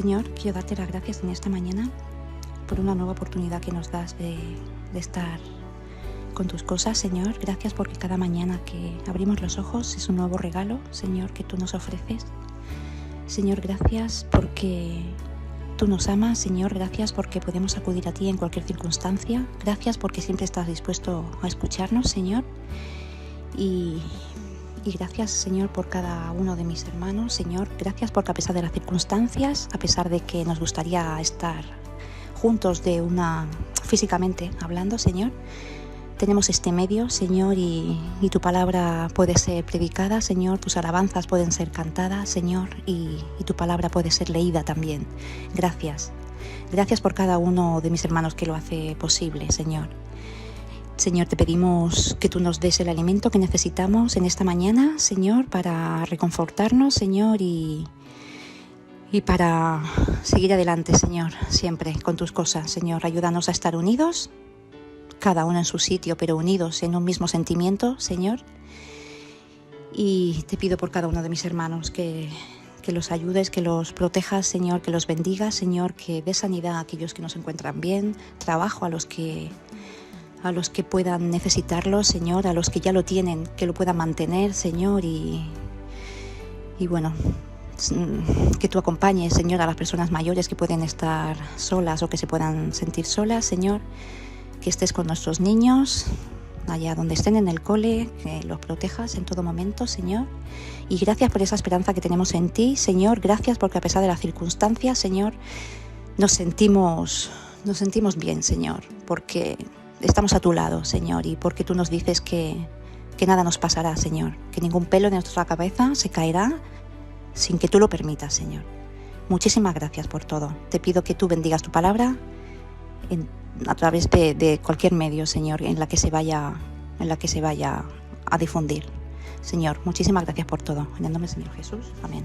Señor, quiero darte las gracias en esta mañana por una nueva oportunidad que nos das de estar con tus cosas, Señor. Gracias porque cada mañana que abrimos los ojos es un nuevo regalo, Señor, que tú nos ofreces. Señor, gracias porque tú nos amas, Señor. Gracias porque podemos acudir a ti en cualquier circunstancia. Gracias porque siempre estás dispuesto a escucharnos, Señor. Y gracias, Señor, por cada uno de mis hermanos, Señor. Gracias porque a pesar de las circunstancias, a pesar de que nos gustaría estar juntos físicamente hablando, Señor, tenemos este medio, Señor, y tu palabra puede ser predicada, Señor. Tus alabanzas pueden ser cantadas, Señor, y tu palabra puede ser leída también. Gracias. Gracias por cada uno de mis hermanos que lo hace posible, Señor. Señor, te pedimos que tú nos des el alimento que necesitamos en esta mañana, Señor, para reconfortarnos, Señor, y para seguir adelante, Señor, siempre con tus cosas, Señor. Ayúdanos a estar unidos, cada uno en su sitio, pero unidos en un mismo sentimiento, Señor. Y te pido por cada uno de mis hermanos que los ayudes, que los protejas, Señor, que los bendigas, Señor, que dé sanidad a aquellos que no se encuentran bien, trabajo a los que puedan necesitarlo, Señor, a los que ya lo tienen, que lo puedan mantener, Señor, y bueno, que tú acompañes, Señor, a las personas mayores que pueden estar solas o que se puedan sentir solas, Señor, que estés con nuestros niños, allá donde estén en el cole, que los protejas en todo momento, Señor, y gracias por esa esperanza que tenemos en ti, Señor. Gracias porque a pesar de las circunstancias, Señor, nos sentimos bien, Señor, porque estamos a tu lado, Señor, y porque tú nos dices que nada nos pasará, Señor, que ningún pelo de nuestra cabeza se caerá sin que tú lo permitas, Señor. Muchísimas gracias por todo. Te pido que tú bendigas tu palabra a través de cualquier medio, Señor, en la que se vaya a difundir. Señor, muchísimas gracias por todo. En el nombre del Señor Jesús. Amén.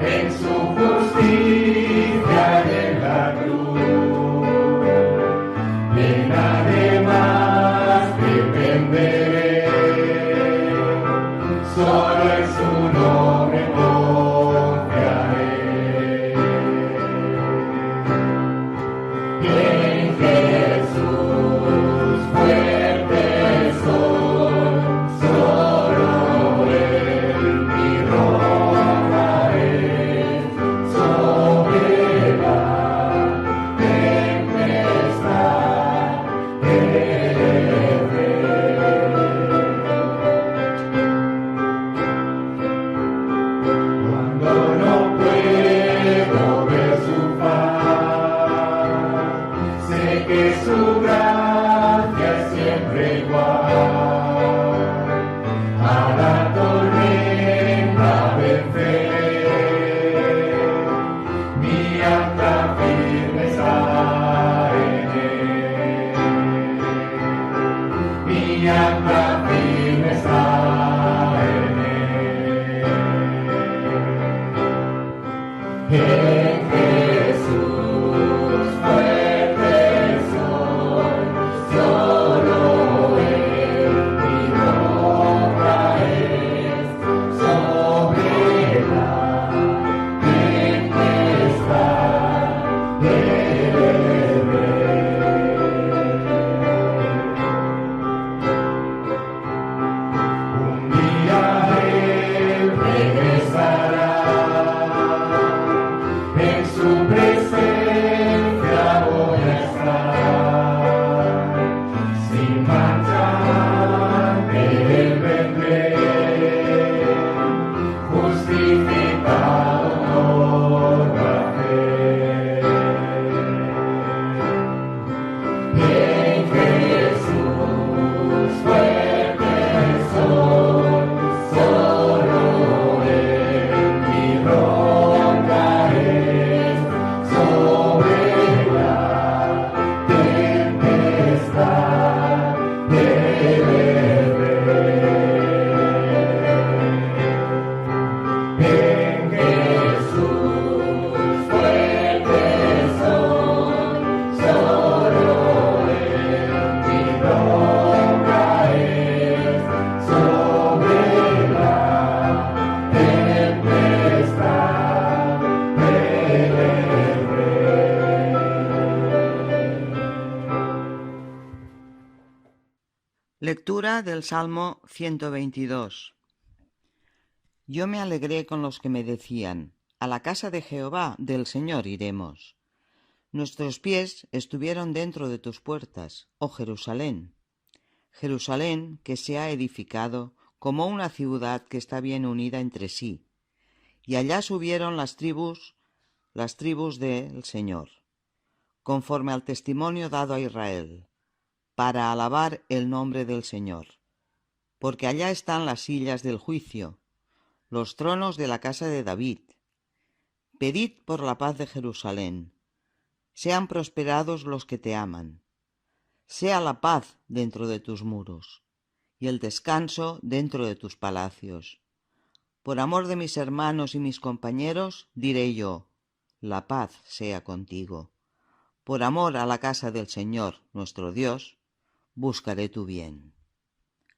en su justicia y en la cruz. En además dependeré, solo en su nombre confiaré. En Jesús fuerte soy, solo en mi roca es, sobre la tempestad cuando no puedo ver su faz, sé que su gracia es siempre igual. A la tormenta venceré, mi ancla firme está en él. Mi ancla firme está en él. En Jesús fuerte soy, solo en mi roca es, sobre la tempestad un día Él regresará, en su presencia voy a estar, sin mancha ante Él vendré, justificado por la fe. En Jesús fuerte soy, solo en mi roca es, sobre la tempestad en Jesús fuerte soy, solo en mi roca es, sobre la tempestad Lectura del Salmo 122. Yo me alegré con los que me decían, a la casa de Jehová del Señor iremos. Nuestros pies estuvieron dentro de tus puertas, oh Jerusalén. Jerusalén que se ha edificado como una ciudad que está bien unida entre sí. Y allá subieron las tribus del Señor, conforme al testimonio dado a Israel, para alabar el nombre del Señor. Porque allá están las sillas del juicio, los tronos de la casa de David. Pedid por la paz de Jerusalén. Sean prosperados los que te aman. Sea la paz dentro de tus muros, y el descanso dentro de tus palacios. Por amor de mis hermanos y mis compañeros, diré yo, la paz sea contigo. Por amor a la casa del Señor, nuestro Dios, buscaré tu bien.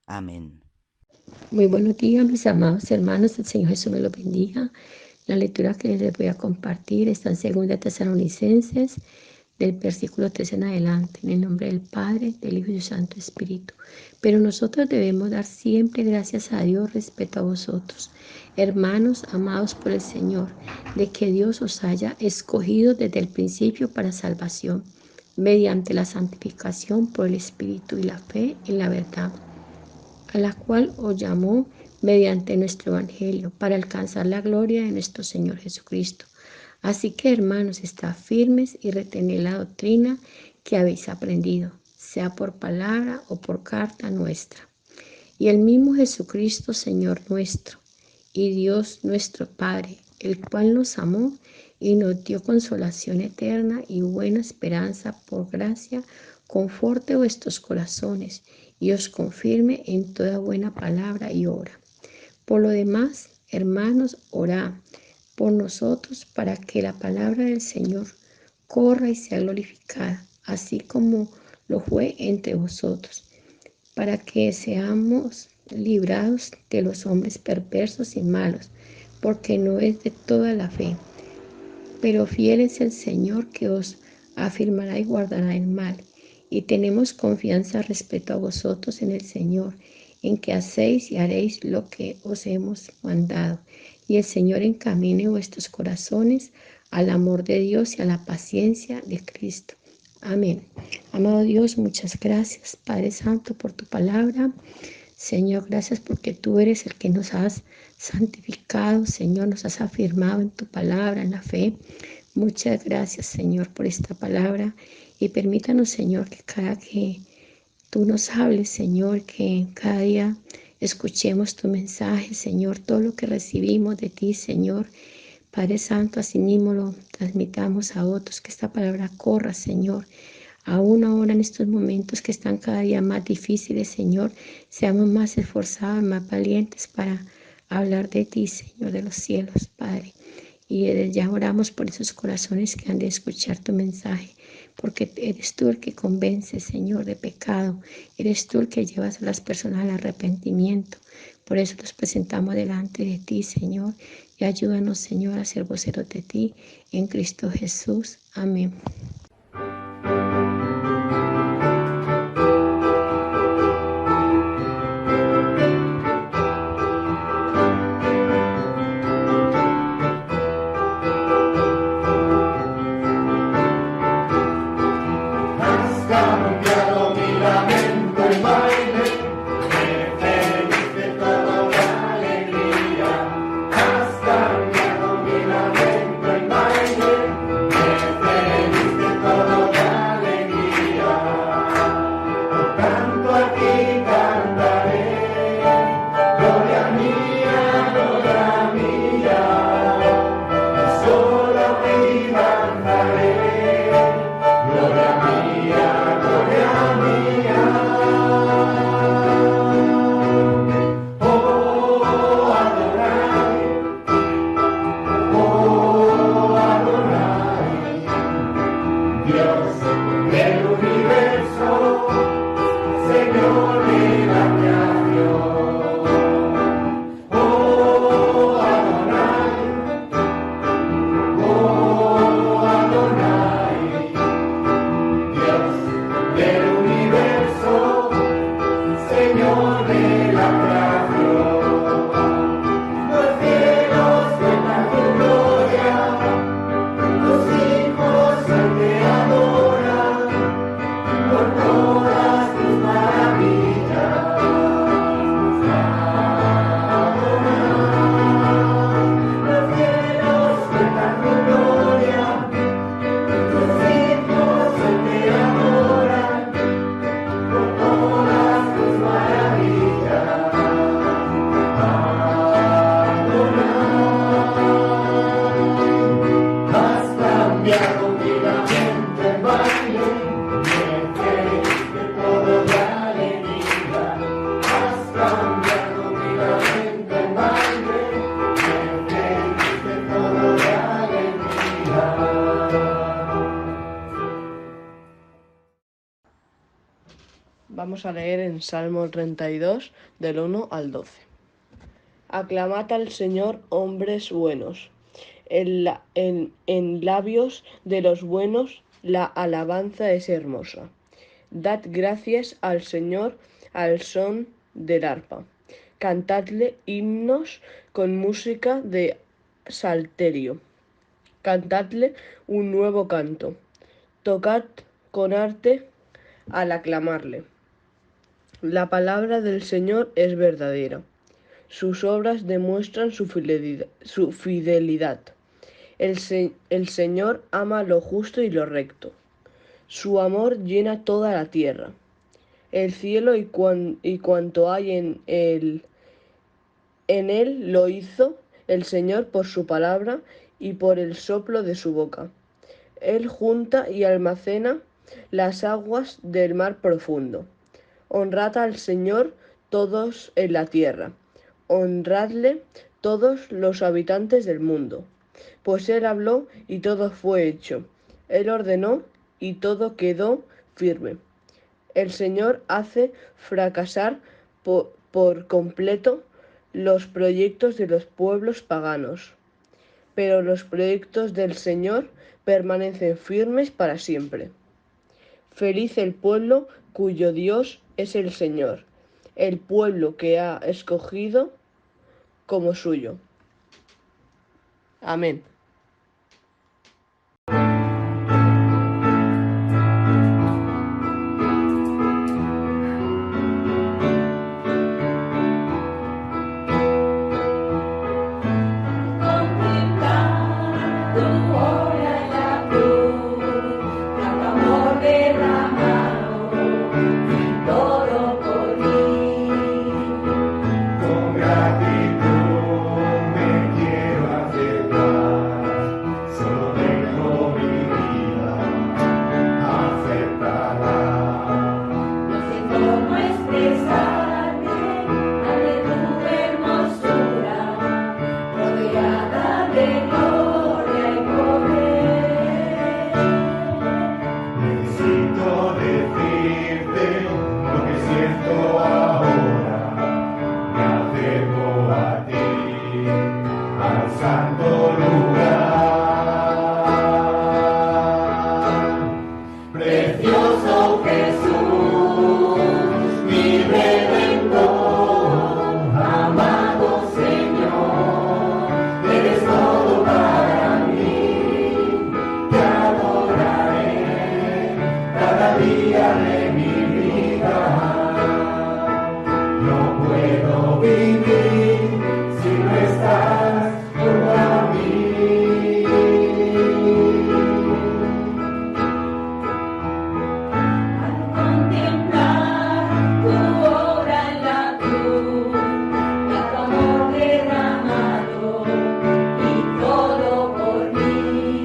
Amén. Muy buenos días, mis amados hermanos. El Señor Jesús me los bendiga. La lectura que les voy a compartir está en 2 Tesalonicenses, del versículo 3 en adelante, en el nombre del Padre, del Hijo y del Santo Espíritu. Pero nosotros debemos dar siempre gracias a Dios respecto a vosotros, hermanos amados por el Señor, de que Dios os haya escogido desde el principio para salvación, mediante la santificación por el Espíritu y la fe en la verdad, a la cual os llamó mediante nuestro Evangelio, para alcanzar la gloria de nuestro Señor Jesucristo. Así que, hermanos, estad firmes y retened la doctrina que habéis aprendido, sea por palabra o por carta nuestra. Y el mismo Jesucristo, Señor nuestro, y Dios nuestro Padre, el cual nos amó y nos dio consolación eterna y buena esperanza por gracia, conforte vuestros corazones y os confirme en toda buena palabra y obra. Por lo demás, hermanos, orad por nosotros para que la palabra del Señor corra y sea glorificada, así como lo fue entre vosotros, para que seamos librados de los hombres perversos y malos, porque no es de toda la fe. Pero fiel es el Señor que os afirmará y guardará el mal. Y tenemos confianza respecto a vosotros en el Señor, en que hacéis y haréis lo que os hemos mandado. Y el Señor encamine vuestros corazones al amor de Dios y a la paciencia de Cristo. Amén. Amado Dios, muchas gracias, Padre Santo, por tu palabra. Señor, gracias porque tú eres el que nos has santificado, Señor, nos has afirmado en tu palabra, en la fe. Muchas gracias, Señor, por esta palabra y permítanos, Señor, que cada que tú nos hables, Señor, que cada día escuchemos tu mensaje, Señor, todo lo que recibimos de ti, Señor. Padre Santo, así mismo lo transmitamos a otros, que esta palabra corra, Señor. Aún ahora en estos momentos que están cada día más difíciles, Señor, seamos más esforzados, más valientes para hablar de ti, Señor, de los cielos, Padre. Y desde ya oramos por esos corazones que han de escuchar tu mensaje, porque eres tú el que convence, Señor, de pecado. Eres tú el que llevas a las personas al arrepentimiento. Por eso los presentamos delante de ti, Señor, y ayúdanos, Señor, a ser voceros de ti en Cristo Jesús. Amén. Has cambiado mi lamento en baile, me diste todo de alegría. Has cambiado mi lamento en baile, me diste todo de alegría. Por tanto a ti cantaré, gloria mía, gloria mía. Y solo a ti cantaré. Gloria mía, gloria mía. Oh, Adonai, oh, Adonai, Dios del universo, Señor de la creación. Oh, Adonai, oh, Adonai, Dios del universo, Señor de la creación. Los cielos cuentan tu gloria, los hijos te adoran por todas tus maravillas. Los cielos cuentan tu gloria, los hijos te adoran por todas tus maravillas. Adonai, has cambiado mi lamento en baile, me diste todo de alegría. Has cambiado mi lamento en baile, me diste todo de alegría. Vamos a leer en Salmo 32, del 1 al 12. Aclamad al Señor, hombres buenos. En labios de los buenos la alabanza es hermosa. Dad gracias al Señor al son del arpa. Cantadle himnos con música de salterio. Cantadle un nuevo canto. Tocad con arte al aclamarle. La palabra del Señor es verdadera. Sus obras demuestran su fidelidad. El Señor ama lo justo y lo recto. Su amor llena toda la tierra. El cielo y cuanto hay en él lo hizo el Señor por su palabra y por el soplo de su boca. Él junta y almacena las aguas del mar profundo. Honrad al Señor todos en la tierra. Honradle todos los habitantes del mundo. pues Él habló y todo fue hecho. Él ordenó y todo quedó firme. El Señor hace fracasar por completo los proyectos de los pueblos paganos, pero los proyectos del Señor permanecen firmes para siempre. Feliz el pueblo cuyo Dios es el Señor, el pueblo que ha escogido como suyo. Amén. Con gratitud me quiero acercar, solo dejo mi vida, aceptará. No sé cómo expresarme ante tu hermosura, rodeada de gloria y poder. Necesito decirte lo que siento ahora, me acerco a ti, al santo lugar. Precioso Jesús, mi Redentor, amado Señor, eres todo para mí, te adoraré cada día de mi vida. No puedo vivir si no estás junto a mí. Al contemplar tu obra en la cruz, y tu amor derramado y todo por mí.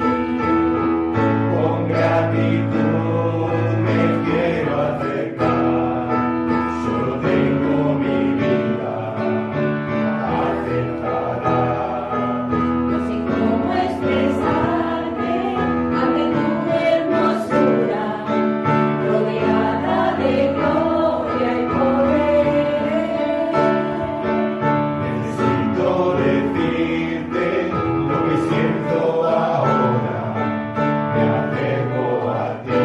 Con gratitud me quiero acercar, solo tengo mi vida, aceptará. No sé cómo expresarme ante tu hermosura, rodeada de gloria y poder. Necesito decirte lo que siento ahora, me acerco a ti,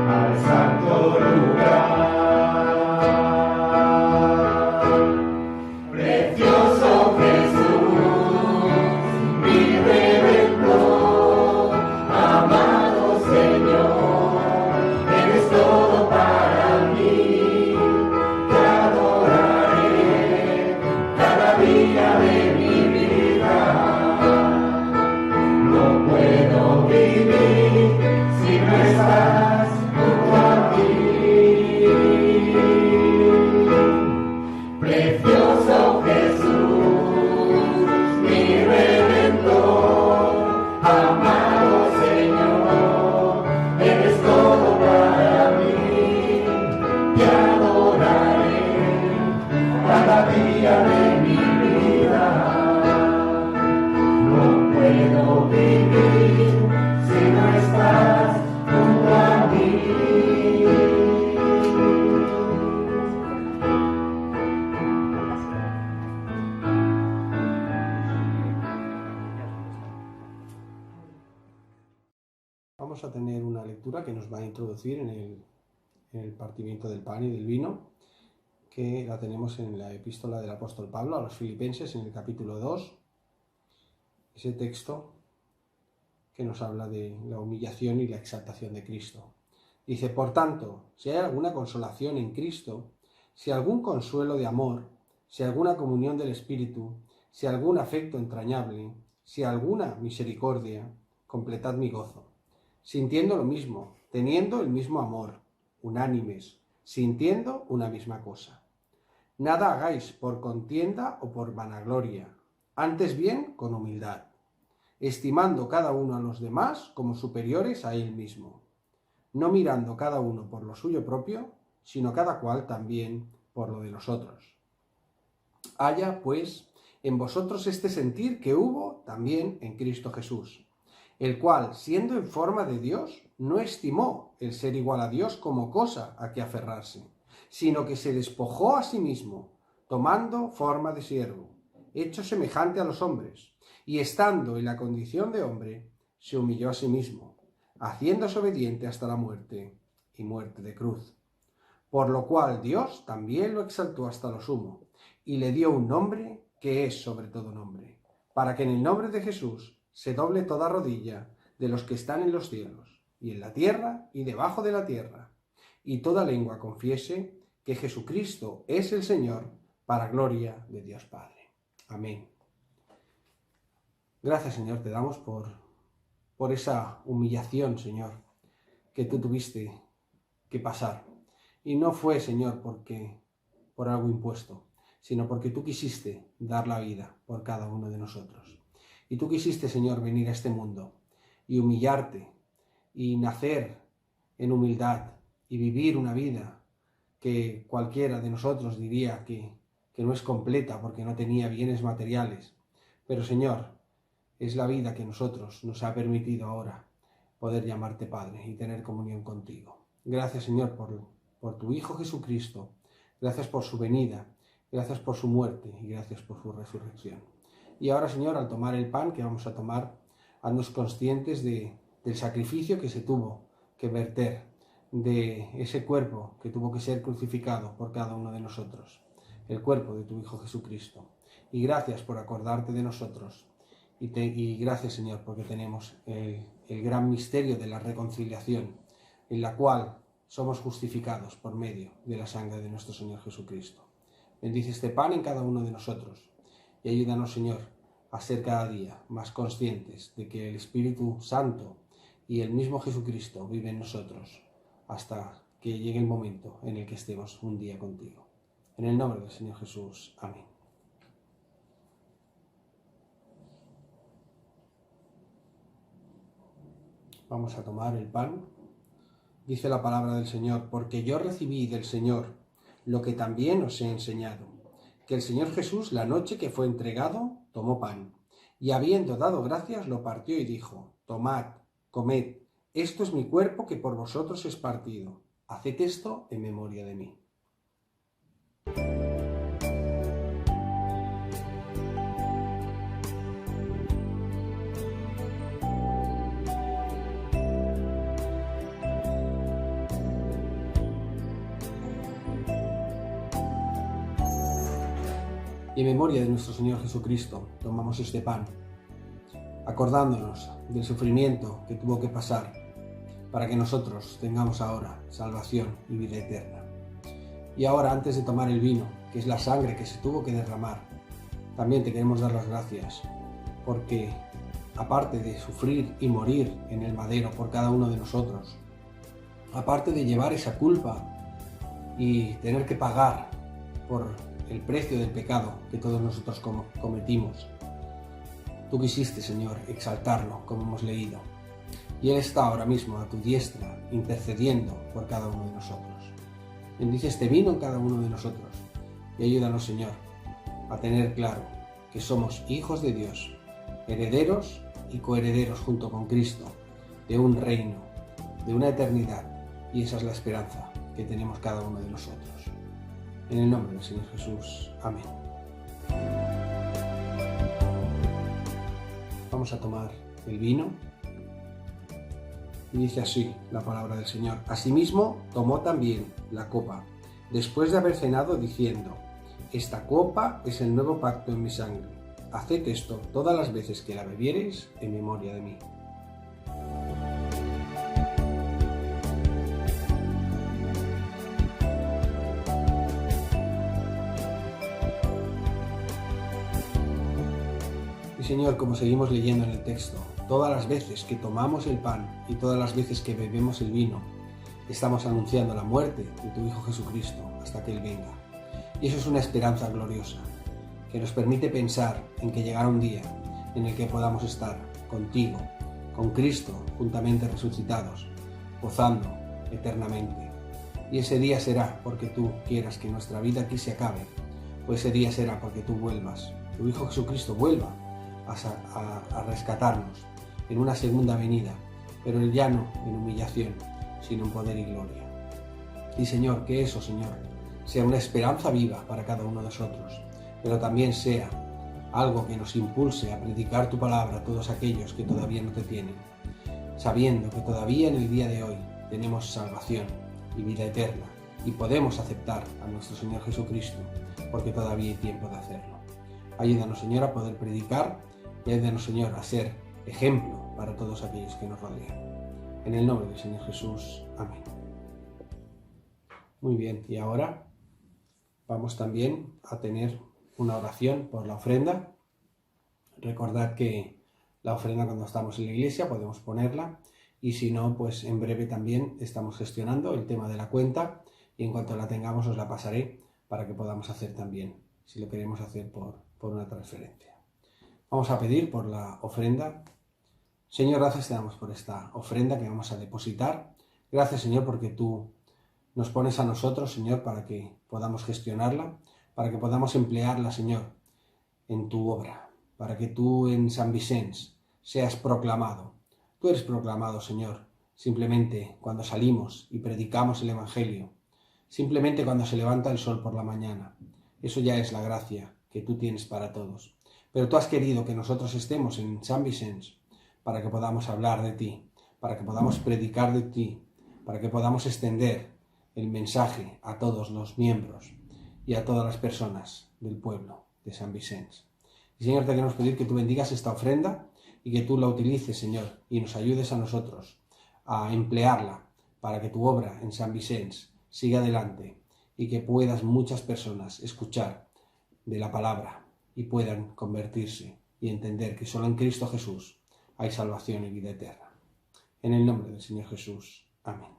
al santo lugar. Precioso Jesús, mi Redentor, amado Señor, eres todo para mí, te adoraré cada día de mi vida. No puedo vivir si no estás junto a mí. Precioso Jesús, mi Redentor, amado Señor, eres todo para mí, te adoraré cada día de mi vida. No puedo vivir si no estás junto a mí. Vamos a tener una lectura que nos va a introducir en el partimiento del pan y del vino, que la tenemos en la epístola del apóstol Pablo a los Filipenses en el capítulo 2, ese texto que nos habla de la humillación y la exaltación de Cristo. Dice: por tanto, si hay alguna consolación en Cristo, si algún consuelo de amor, si alguna comunión del Espíritu, si algún afecto entrañable, si alguna misericordia, completad mi gozo, sintiendo lo mismo, teniendo el mismo amor, unánimes, sintiendo una misma cosa. Nada hagáis por contienda o por vanagloria, antes bien con humildad, estimando cada uno a los demás como superiores a él mismo, no mirando cada uno por lo suyo propio, sino cada cual también por lo de los otros. Haya, pues, en vosotros este sentir que hubo también en Cristo Jesús, el cual, siendo en forma de Dios, no estimó el ser igual a Dios como cosa a que aferrarse, sino que se despojó a sí mismo, tomando forma de siervo, hecho semejante a los hombres, y estando en la condición de hombre, se humilló a sí mismo, haciéndose obediente hasta la muerte, y muerte de cruz. Por lo cual Dios también lo exaltó hasta lo sumo, y le dio un nombre que es sobre todo nombre, para que en el nombre de Jesús se doble toda rodilla de los que están en los cielos, y en la tierra, y debajo de la tierra, y toda lengua confiese que Jesucristo es el Señor, para gloria de Dios Padre. Amén. Gracias, Señor, te damos por esa humillación, Señor, que tú tuviste que pasar. Y no fue, Señor, por algo impuesto, sino porque tú quisiste dar la vida por cada uno de nosotros. Y tú quisiste, Señor, venir a este mundo y humillarte y nacer en humildad y vivir una vida que cualquiera de nosotros diría que no es completa porque no tenía bienes materiales. Pero, Señor, es la vida que nosotros nos ha permitido ahora poder llamarte Padre y tener comunión contigo. Gracias, Señor, por tu Hijo Jesucristo. Gracias por su venida. Gracias por su muerte y gracias por su resurrección. Y ahora, Señor, al tomar el pan que vamos a tomar, haznos conscientes del sacrificio que se tuvo que verter, de ese cuerpo que tuvo que ser crucificado por cada uno de nosotros, el cuerpo de tu Hijo Jesucristo. Y gracias por acordarte de nosotros. Y gracias, Señor, porque tenemos el gran misterio de la reconciliación, en la cual somos justificados por medio de la sangre de nuestro Señor Jesucristo. Bendice este pan en cada uno de nosotros y ayúdanos, Señor, a ser cada día más conscientes de que el Espíritu Santo y el mismo Jesucristo vive en nosotros hasta que llegue el momento en el que estemos un día contigo. En el nombre del Señor Jesús. Amén. Vamos a tomar el pan. Dice la palabra del Señor: porque yo recibí del Señor lo que también os he enseñado, que el Señor Jesús, la noche que fue entregado, tomó pan, y habiendo dado gracias, lo partió y dijo: tomad, comed, esto es mi cuerpo que por vosotros es partido. Haced esto en memoria de mí. Y en memoria de nuestro Señor Jesucristo tomamos este pan, acordándonos del sufrimiento que tuvo que pasar para que nosotros tengamos ahora salvación y vida eterna. Y ahora, antes de tomar el vino, que es la sangre que se tuvo que derramar, también te queremos dar las gracias, porque aparte de sufrir y morir en el madero por cada uno de nosotros, aparte de llevar esa culpa y tener que pagar por el precio del pecado que todos nosotros cometimos, tú quisiste, Señor, exaltarlo, como hemos leído. Y Él está ahora mismo a tu diestra, intercediendo por cada uno de nosotros. Bendice este vino en cada uno de nosotros y ayúdanos, Señor, a tener claro que somos hijos de Dios, herederos y coherederos junto con Cristo, de un reino, de una eternidad, y esa es la esperanza que tenemos cada uno de nosotros. En el nombre del Señor Jesús. Amén. Vamos a tomar el vino. Y dice así la palabra del Señor: asimismo tomó también la copa, después de haber cenado, diciendo: esta copa es el nuevo pacto en mi sangre. Haced esto todas las veces que la bebiereis en memoria de mí. Y Señor, como seguimos leyendo en el texto, todas las veces que tomamos el pan y todas las veces que bebemos el vino, estamos anunciando la muerte de tu Hijo Jesucristo hasta que Él venga. Y eso es una esperanza gloriosa, que nos permite pensar en que llegará un día en el que podamos estar contigo, con Cristo, juntamente resucitados, gozando eternamente. Y ese día será porque tú quieras que nuestra vida aquí se acabe, o ese día será porque tú vuelvas tu Hijo Jesucristo vuelva a rescatarnos en una segunda venida, pero ya no en humillación, sino en poder y gloria. Y Señor, que eso, Señor, sea una esperanza viva para cada uno de nosotros, pero también sea algo que nos impulse a predicar tu palabra a todos aquellos que todavía no te tienen, sabiendo que todavía en el día de hoy tenemos salvación y vida eterna y podemos aceptar a nuestro Señor Jesucristo, porque todavía hay tiempo de hacerlo. Ayúdanos, Señor, a poder predicar y ayúdanos, Señor, a ser ejemplo para todos aquellos que nos rodean. En el nombre del Señor Jesús. Amén. Muy bien, y ahora vamos también a tener una oración por la ofrenda. Recordad que la ofrenda, cuando estamos en la iglesia, podemos ponerla, y si no, pues en breve también estamos gestionando el tema de la cuenta, y en cuanto la tengamos os la pasaré para que podamos hacer también, si lo queremos hacer por una transferencia. Vamos a pedir por la ofrenda. Señor, gracias te damos por esta ofrenda que vamos a depositar. Gracias, Señor, porque tú nos pones a nosotros, Señor, para que podamos gestionarla, para que podamos emplearla, Señor, en tu obra, para que tú en San Vicens seas proclamado. Tú eres proclamado, Señor, simplemente cuando salimos y predicamos el Evangelio, simplemente cuando se levanta el sol por la mañana. Eso ya es la gracia que tú tienes para todos. Pero tú has querido que nosotros estemos en San Vicens para que podamos hablar de ti, para que podamos predicar de ti, para que podamos extender el mensaje a todos los miembros y a todas las personas del pueblo de San Vicens. Y Señor, te queremos pedir que tú bendigas esta ofrenda y que tú la utilices, Señor, y nos ayudes a nosotros a emplearla para que tu obra en San Vicens siga adelante y que puedas muchas personas escuchar de la palabra y puedan convertirse y entender que solo en Cristo Jesús hay salvación y vida eterna. En el nombre del Señor Jesús. Amén.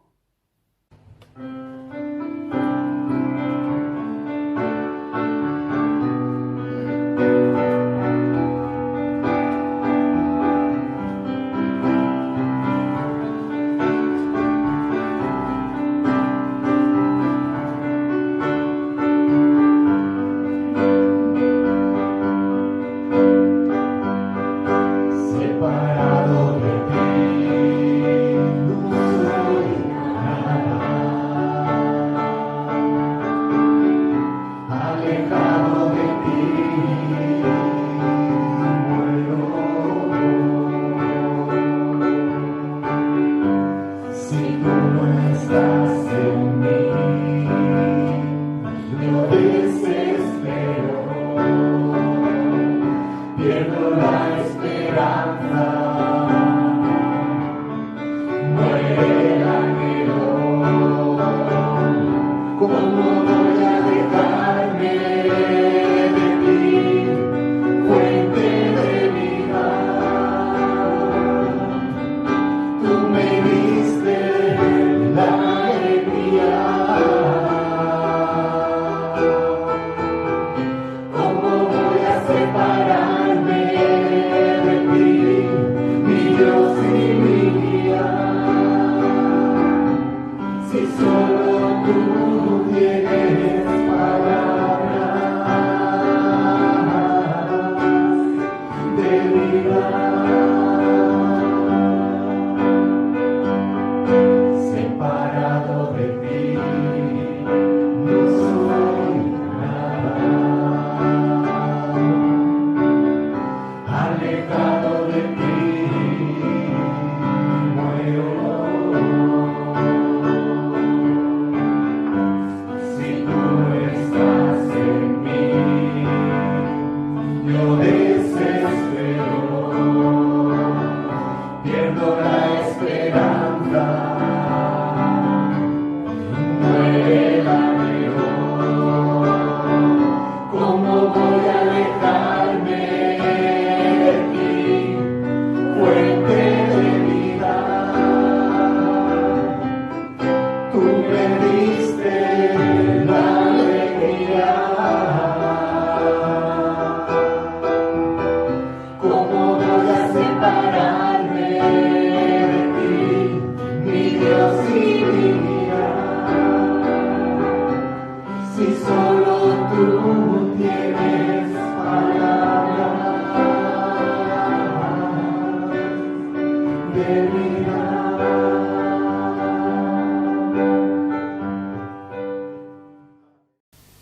Separado de ti, no soy nada. Alejado de ti, muero. Si tú no estás en mí, yo desespero, pierdo la esperanza. Muere el anhelo. ¿Cómo voy a dejarme de ti, fuente de vida? Tú me diste la alegría. ¿Cómo voy a separarme de ti, mi Dios y mi guía? Si solo tú tienes palabras de vida. Separado de ti, no soy nada. Alejado de ti, muero. Si tú no estás en mí, yo desespero, pierdo la esperanza. Muere el anhelo. ¿Cómo voy a alejarme de ti, fuente de vida? Tú me diste la alegría. ¿Cómo voy a separarme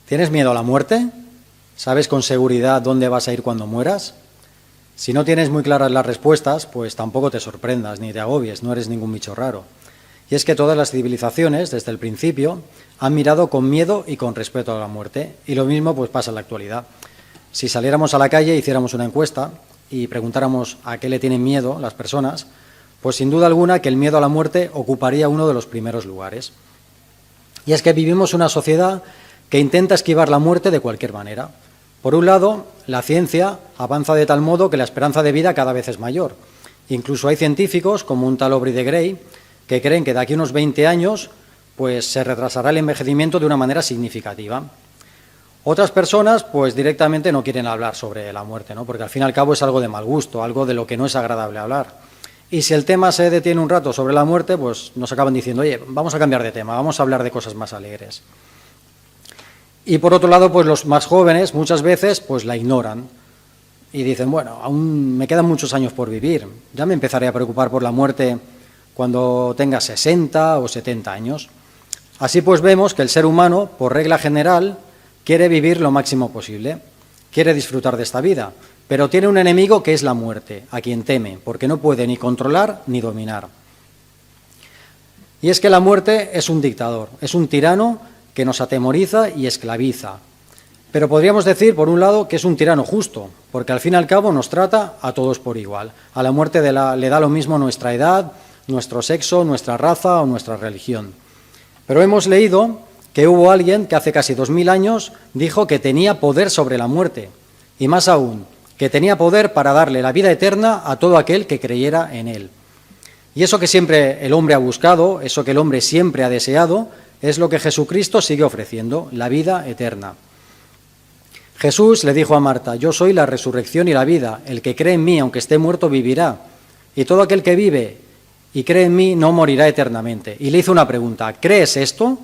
¿Tienes miedo a la muerte? ¿Sabes con seguridad dónde vas a ir cuando mueras? Si no tienes muy claras las respuestas, pues tampoco te sorprendas ni te agobies, no eres ningún bicho raro. Y es que todas las civilizaciones, desde el principio, han mirado con miedo y con respeto a la muerte. Y lo mismo pues pasa en la actualidad. Si saliéramos a la calle, hiciéramos una encuesta y preguntáramos a qué le tienen miedo las personas, pues sin duda alguna que el miedo a la muerte ocuparía uno de los primeros lugares. Y es que vivimos una sociedad que intenta esquivar la muerte de cualquier manera. Por un lado, la ciencia avanza de tal modo que la esperanza de vida cada vez es mayor. Incluso hay científicos, como un tal Aubrey de Grey, que creen que de aquí a unos 20 años pues, se retrasará el envejecimiento de una manera significativa. Otras personas pues directamente no quieren hablar sobre la muerte, ¿no? Porque al fin y al cabo es algo de mal gusto, algo de lo que no es agradable hablar. Y si el tema se detiene un rato sobre la muerte, pues nos acaban diciendo, oye, vamos a cambiar de tema, vamos a hablar de cosas más alegres. Y por otro lado, pues los más jóvenes muchas veces pues la ignoran y dicen, bueno, aún me quedan muchos años por vivir, ya me empezaré a preocupar por la muerte cuando tenga 60 o 70 años. Así pues vemos que el ser humano, por regla general, quiere vivir lo máximo posible, quiere disfrutar de esta vida, pero tiene un enemigo que es la muerte, a quien teme, porque no puede ni controlar ni dominar. Y es que la muerte es un dictador, es un tirano que nos atemoriza y esclaviza. Pero podríamos decir, por un lado, que es un tirano justo, porque al fin y al cabo nos trata a todos por igual. A la muerte le da lo mismo nuestra edad, nuestro sexo, nuestra raza o nuestra religión. Pero hemos leído que hubo alguien que hace casi 2000 años dijo que tenía poder sobre la muerte, y más aún, que tenía poder para darle la vida eterna a todo aquel que creyera en él. Y eso que siempre el hombre ha buscado, eso que el hombre siempre ha deseado, es lo que Jesucristo sigue ofreciendo, la vida eterna. Jesús le dijo a Marta, yo soy la resurrección y la vida, el que cree en mí, aunque esté muerto, vivirá, y todo aquel que vive y cree en mí no morirá eternamente. Y le hizo una pregunta, ¿crees esto?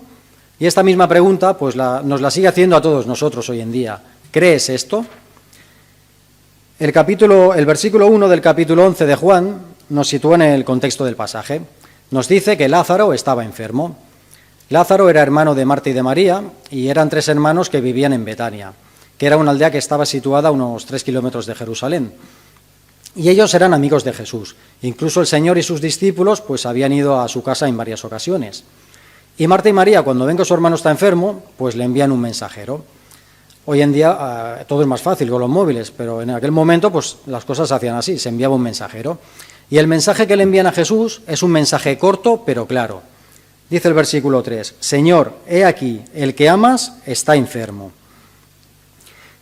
Y esta misma pregunta pues nos la sigue haciendo a todos nosotros hoy en día. ¿Crees esto? El versículo 1 del capítulo 11 de Juan nos sitúa en el contexto del pasaje. Nos dice que Lázaro estaba enfermo. Lázaro era hermano de Marta y de María y eran 3 hermanos que vivían en Betania, que era una aldea que estaba situada a unos 3 kilómetros de Jerusalén. Y ellos eran amigos de Jesús. Incluso el Señor y sus discípulos pues habían ido a su casa en varias ocasiones. Y Marta y María, cuando ven que su hermano está enfermo, pues le envían un mensajero. Hoy en día todo es más fácil con los móviles, pero en aquel momento pues las cosas se hacían así, se enviaba un mensajero. Y el mensaje que le envían a Jesús es un mensaje corto pero claro. Dice el versículo 3, Señor, he aquí, el que amas está enfermo.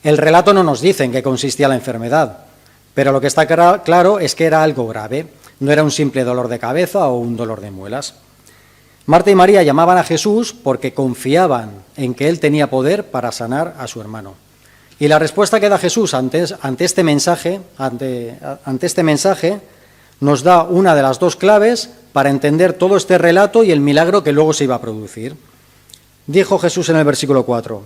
El relato no nos dice en qué consistía la enfermedad, pero lo que está claro es que era algo grave, no era un simple dolor de cabeza o un dolor de muelas. Marta y María llamaban a Jesús porque confiaban en que él tenía poder para sanar a su hermano. Y la respuesta que da Jesús ante este mensaje nos da una de las 2 claves para entender todo este relato y el milagro que luego se iba a producir. Dijo Jesús en el versículo 4,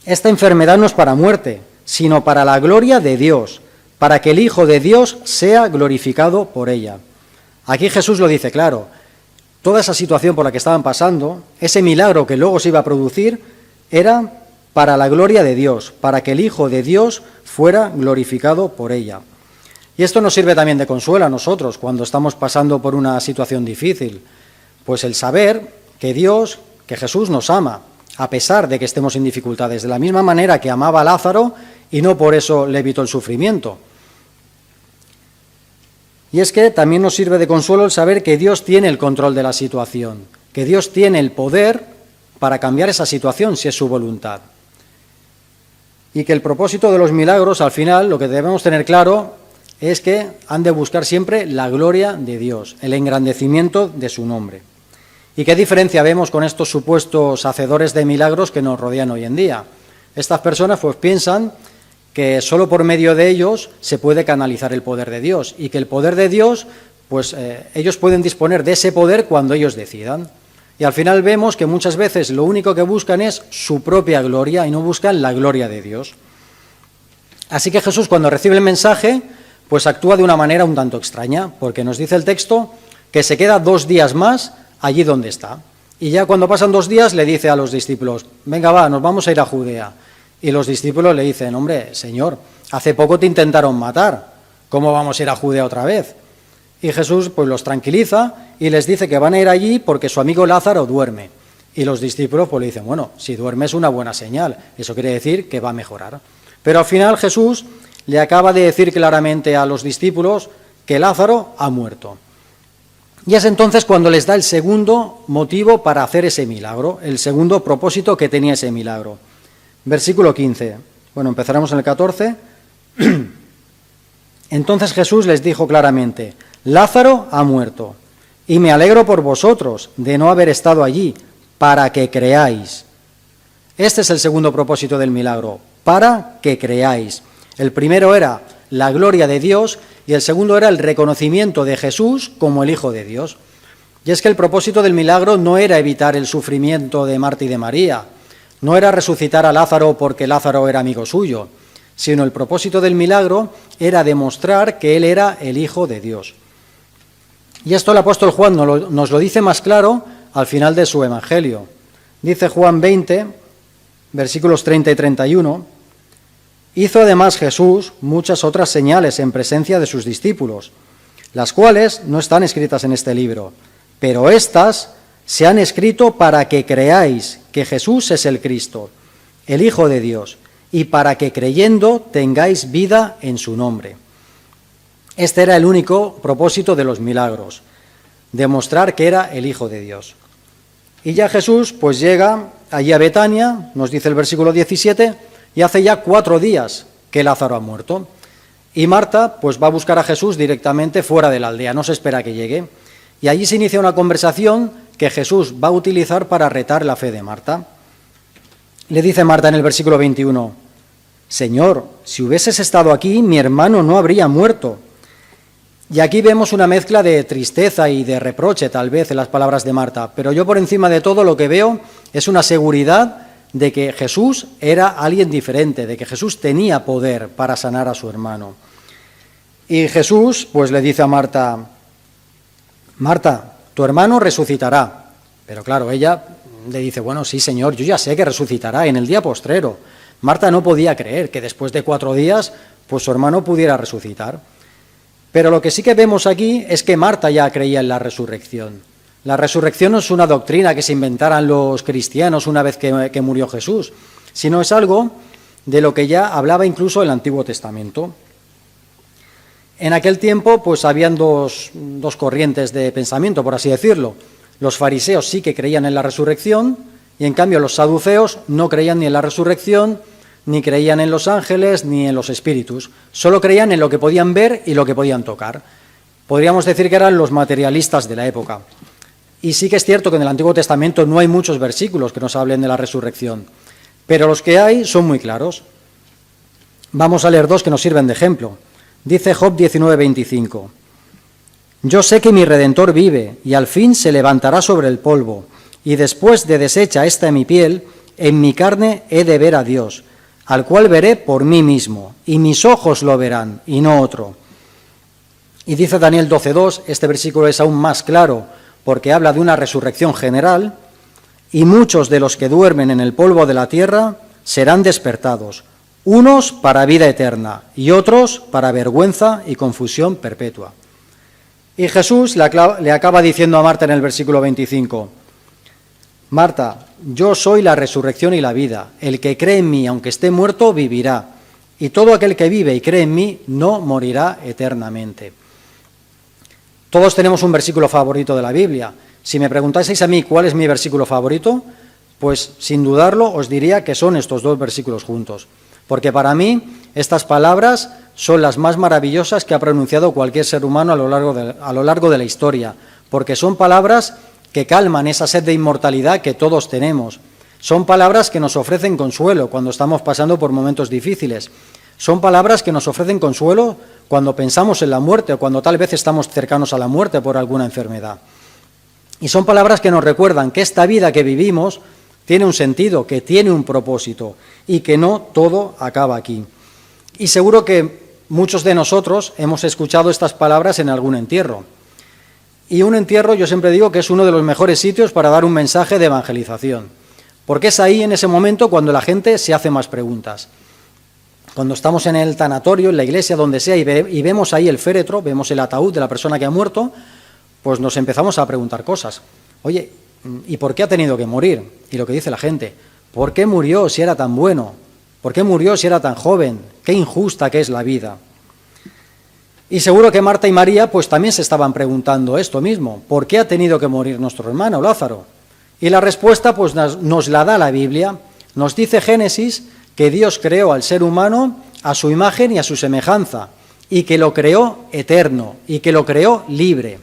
esta enfermedad no es para muerte, sino para la gloria de Dios, para que el Hijo de Dios sea glorificado por ella. Aquí Jesús lo dice claro, toda esa situación por la que estaban pasando, ese milagro que luego se iba a producir, era para la gloria de Dios, para que el Hijo de Dios fuera glorificado por ella. Y esto nos sirve también de consuelo a nosotros cuando estamos pasando por una situación difícil, pues el saber que Dios, que Jesús nos ama, a pesar de que estemos en dificultades, de la misma manera que amaba a Lázaro y no por eso le evitó el sufrimiento. Y es que también nos sirve de consuelo el saber que Dios tiene el control de la situación, que Dios tiene el poder para cambiar esa situación si es su voluntad. Y que el propósito de los milagros, al final, lo que debemos tener claro es que han de buscar siempre la gloria de Dios, el engrandecimiento de su nombre. ¿Y qué diferencia vemos con estos supuestos hacedores de milagros que nos rodean hoy en día? Estas personas pues piensan que solo por medio de ellos se puede canalizar el poder de Dios y que el poder de Dios, pues ellos pueden disponer de ese poder cuando ellos decidan. Y al final vemos que muchas veces lo único que buscan es su propia gloria y no buscan la gloria de Dios. Así que Jesús, cuando recibe el mensaje, pues actúa de una manera un tanto extraña, porque nos dice el texto que se queda 2 días más allí donde está. Y ya cuando pasan 2 días le dice a los discípulos, venga va, nos vamos a ir a Judea. Y los discípulos le dicen, hombre, Señor, hace poco te intentaron matar, ¿cómo vamos a ir a Judea otra vez? Y Jesús pues los tranquiliza y les dice que van a ir allí porque su amigo Lázaro duerme. Y los discípulos pues le dicen, bueno, si duerme es una buena señal, eso quiere decir que va a mejorar. Pero al final Jesús le acaba de decir claramente a los discípulos que Lázaro ha muerto. Y es entonces cuando les da el segundo motivo para hacer ese milagro, el segundo propósito que tenía ese milagro. Versículo 15. Bueno, empezaremos en el 14. Entonces Jesús les dijo claramente, Lázaro ha muerto, y me alegro por vosotros de no haber estado allí, para que creáis. Este es el segundo propósito del milagro, para que creáis. El primero era la gloria de Dios y el segundo era el reconocimiento de Jesús como el Hijo de Dios. Y es que el propósito del milagro no era evitar el sufrimiento de Marta y de María, no era resucitar a Lázaro porque Lázaro era amigo suyo, sino el propósito del milagro era demostrar que él era el Hijo de Dios. Y esto el apóstol Juan nos lo dice más claro al final de su Evangelio. Dice Juan 20, versículos 30 y 31, hizo además Jesús muchas otras señales en presencia de sus discípulos, las cuales no están escritas en este libro, pero éstas se han escrito para que creáis que Jesús es el Cristo, el Hijo de Dios, y para que creyendo tengáis vida en su nombre. Este era el único propósito de los milagros, demostrar que era el Hijo de Dios. Y ya Jesús pues llega allí a Betania, nos dice el versículo 17, y hace ya 4 días que Lázaro ha muerto. Y Marta pues va a buscar a Jesús directamente fuera de la aldea, no se espera que llegue. Y allí se inicia una conversación que Jesús va a utilizar para retar la fe de Marta. Le dice Marta en el versículo 21, Señor, si hubieses estado aquí, mi hermano no habría muerto. Y aquí vemos una mezcla de tristeza y de reproche, tal vez, en las palabras de Marta, pero yo por encima de todo lo que veo es una seguridad de que Jesús era alguien diferente, de que Jesús tenía poder para sanar a su hermano. Y Jesús pues le dice a Marta, Marta, tu hermano resucitará. Pero claro, ella le dice, bueno, sí, Señor, yo ya sé que resucitará en el día postrero. Marta no podía creer que después de 4 días pues su hermano pudiera resucitar. Pero lo que sí que vemos aquí es que Marta ya creía en la resurrección. La resurrección no es una doctrina que se inventaran los cristianos una vez que murió Jesús, sino es algo de lo que ya hablaba incluso el Antiguo Testamento. En aquel tiempo pues habían dos corrientes de pensamiento, por así decirlo. Los fariseos sí que creían en la resurrección y en cambio los saduceos no creían ni en la resurrección, ni creían en los ángeles, ni en los espíritus. Solo creían en lo que podían ver y lo que podían tocar. Podríamos decir que eran los materialistas de la época. Y sí que es cierto que en el Antiguo Testamento no hay muchos versículos que nos hablen de la resurrección, pero los que hay son muy claros. Vamos a leer 2 que nos sirven de ejemplo. Dice Job 19:25, yo sé que mi Redentor vive y al fin se levantará sobre el polvo, y después de deshecha esta mi piel, en mi carne he de ver a Dios, al cual veré por mí mismo, y mis ojos lo verán, y no otro. Y dice Daniel 12:2, este versículo es aún más claro, porque habla de una resurrección general, y muchos de los que duermen en el polvo de la tierra serán despertados, unos para vida eterna, y otros para vergüenza y confusión perpetua. Y Jesús le acaba diciendo a Marta en el versículo 25, Marta, yo soy la resurrección y la vida. El que cree en mí, aunque esté muerto, vivirá. Y todo aquel que vive y cree en mí, no morirá eternamente. Todos tenemos un versículo favorito de la Biblia. Si me preguntaseis a mí cuál es mi versículo favorito, pues sin dudarlo os diría que son estos 2 versículos juntos. Porque para mí estas palabras son las más maravillosas que ha pronunciado cualquier ser humano a lo largo de la historia. Porque son palabras que calman esa sed de inmortalidad que todos tenemos. Son palabras que nos ofrecen consuelo cuando estamos pasando por momentos difíciles. Son palabras que nos ofrecen consuelo cuando pensamos en la muerte o cuando tal vez estamos cercanos a la muerte por alguna enfermedad. Y son palabras que nos recuerdan que esta vida que vivimos tiene un sentido, que tiene un propósito y que no todo acaba aquí. Y seguro que muchos de nosotros hemos escuchado estas palabras en algún entierro. Y un entierro, yo siempre digo que es uno de los mejores sitios para dar un mensaje de evangelización, porque es ahí, en ese momento, cuando la gente se hace más preguntas. Cuando estamos en el tanatorio, en la iglesia, donde sea, y vemos ahí el féretro, vemos el ataúd de la persona que ha muerto, pues nos empezamos a preguntar cosas. Oye, ¿y por qué ha tenido que morir? Y lo que dice la gente, ¿por qué murió si era tan bueno? ¿Por qué murió si era tan joven? Qué injusta que es la vida. Y seguro que Marta y María pues también se estaban preguntando esto mismo, ¿por qué ha tenido que morir nuestro hermano Lázaro? Y la respuesta pues nos la da la Biblia. Nos dice Génesis que Dios creó al ser humano a su imagen y a su semejanza, y que lo creó eterno, y que lo creó libre.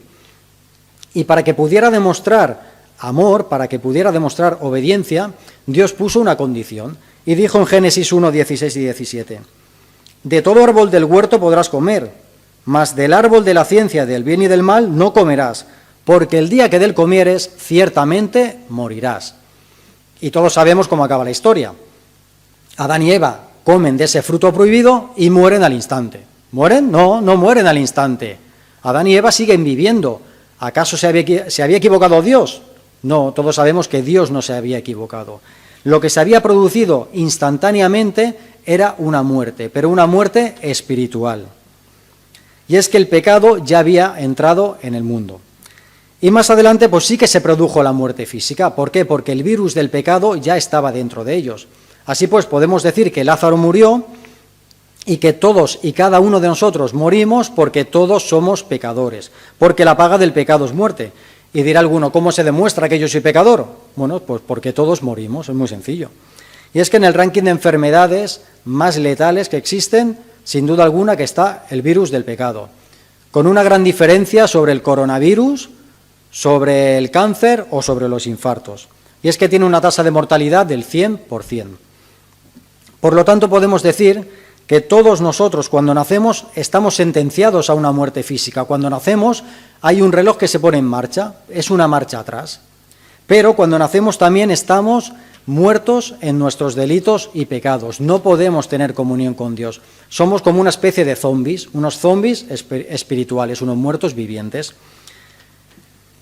Y para que pudiera demostrar amor, para que pudiera demostrar obediencia, Dios puso una condición, y dijo en Génesis 1, 16 y 17, «De todo árbol del huerto podrás comer, mas del árbol de la ciencia del bien y del mal no comerás, porque el día que del comieres, ciertamente morirás». Y todos sabemos cómo acaba la historia. Adán y Eva comen de ese fruto prohibido y mueren al instante. ¿Mueren? No, no mueren al instante. Adán y Eva siguen viviendo. ¿Acaso se había equivocado Dios? No, todos sabemos que Dios no se había equivocado. Lo que se había producido instantáneamente era una muerte, pero una muerte espiritual. Y es que el pecado ya había entrado en el mundo. Y más adelante pues sí que se produjo la muerte física. ¿Por qué? Porque el virus del pecado ya estaba dentro de ellos. Así pues podemos decir que Lázaro murió y que todos y cada uno de nosotros morimos porque todos somos pecadores, porque la paga del pecado es muerte. Y dirá alguno, ¿cómo se demuestra que yo soy pecador? Bueno, pues porque todos morimos, es muy sencillo. Y es que en el ranking de enfermedades más letales que existen, sin duda alguna que está el virus del pecado, con una gran diferencia sobre el coronavirus, sobre el cáncer o sobre los infartos. Y es que tiene una tasa de mortalidad del 100%. Por lo tanto, podemos decir que todos nosotros, cuando nacemos, estamos sentenciados a una muerte física. Cuando nacemos, hay un reloj que se pone en marcha, es una marcha atrás. Pero cuando nacemos también estamos muertos en nuestros delitos y pecados. No podemos tener comunión con Dios. Somos como una especie de zombies, unos zombies espirituales, unos muertos vivientes.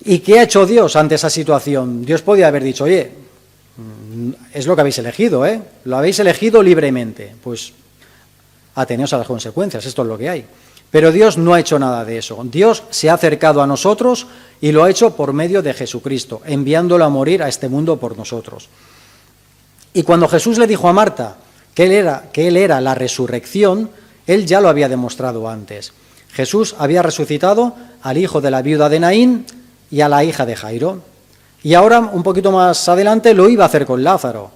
¿Y qué ha hecho Dios ante esa situación? Dios podía haber dicho, oye, es lo que habéis elegido, ¿eh? Lo habéis elegido libremente. Pues ateneos a las consecuencias, esto es lo que hay. Pero Dios no ha hecho nada de eso. Dios se ha acercado a nosotros y lo ha hecho por medio de Jesucristo, enviándolo a morir a este mundo por nosotros. Y cuando Jesús le dijo a Marta que él era la resurrección, él ya lo había demostrado antes. Jesús había resucitado al hijo de la viuda de Naín y a la hija de Jairo. Y ahora, un poquito más adelante, lo iba a hacer con Lázaro.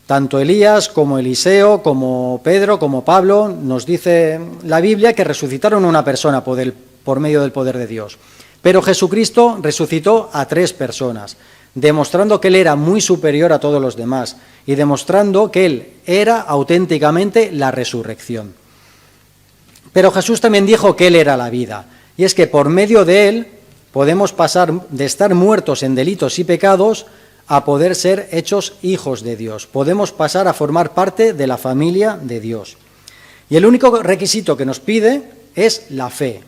Tanto Elías como Eliseo, como Pedro, como Pablo, nos dice la Biblia que resucitaron a una persona por medio del poder de Dios. Pero Jesucristo resucitó a 3 personas, demostrando que Él era muy superior a todos los demás y demostrando que Él era auténticamente la resurrección. Pero Jesús también dijo que Él era la vida, y es que por medio de Él podemos pasar de estar muertos en delitos y pecados a poder ser hechos hijos de Dios. Podemos pasar a formar parte de la familia de Dios. Y el único requisito que nos pide es la fe,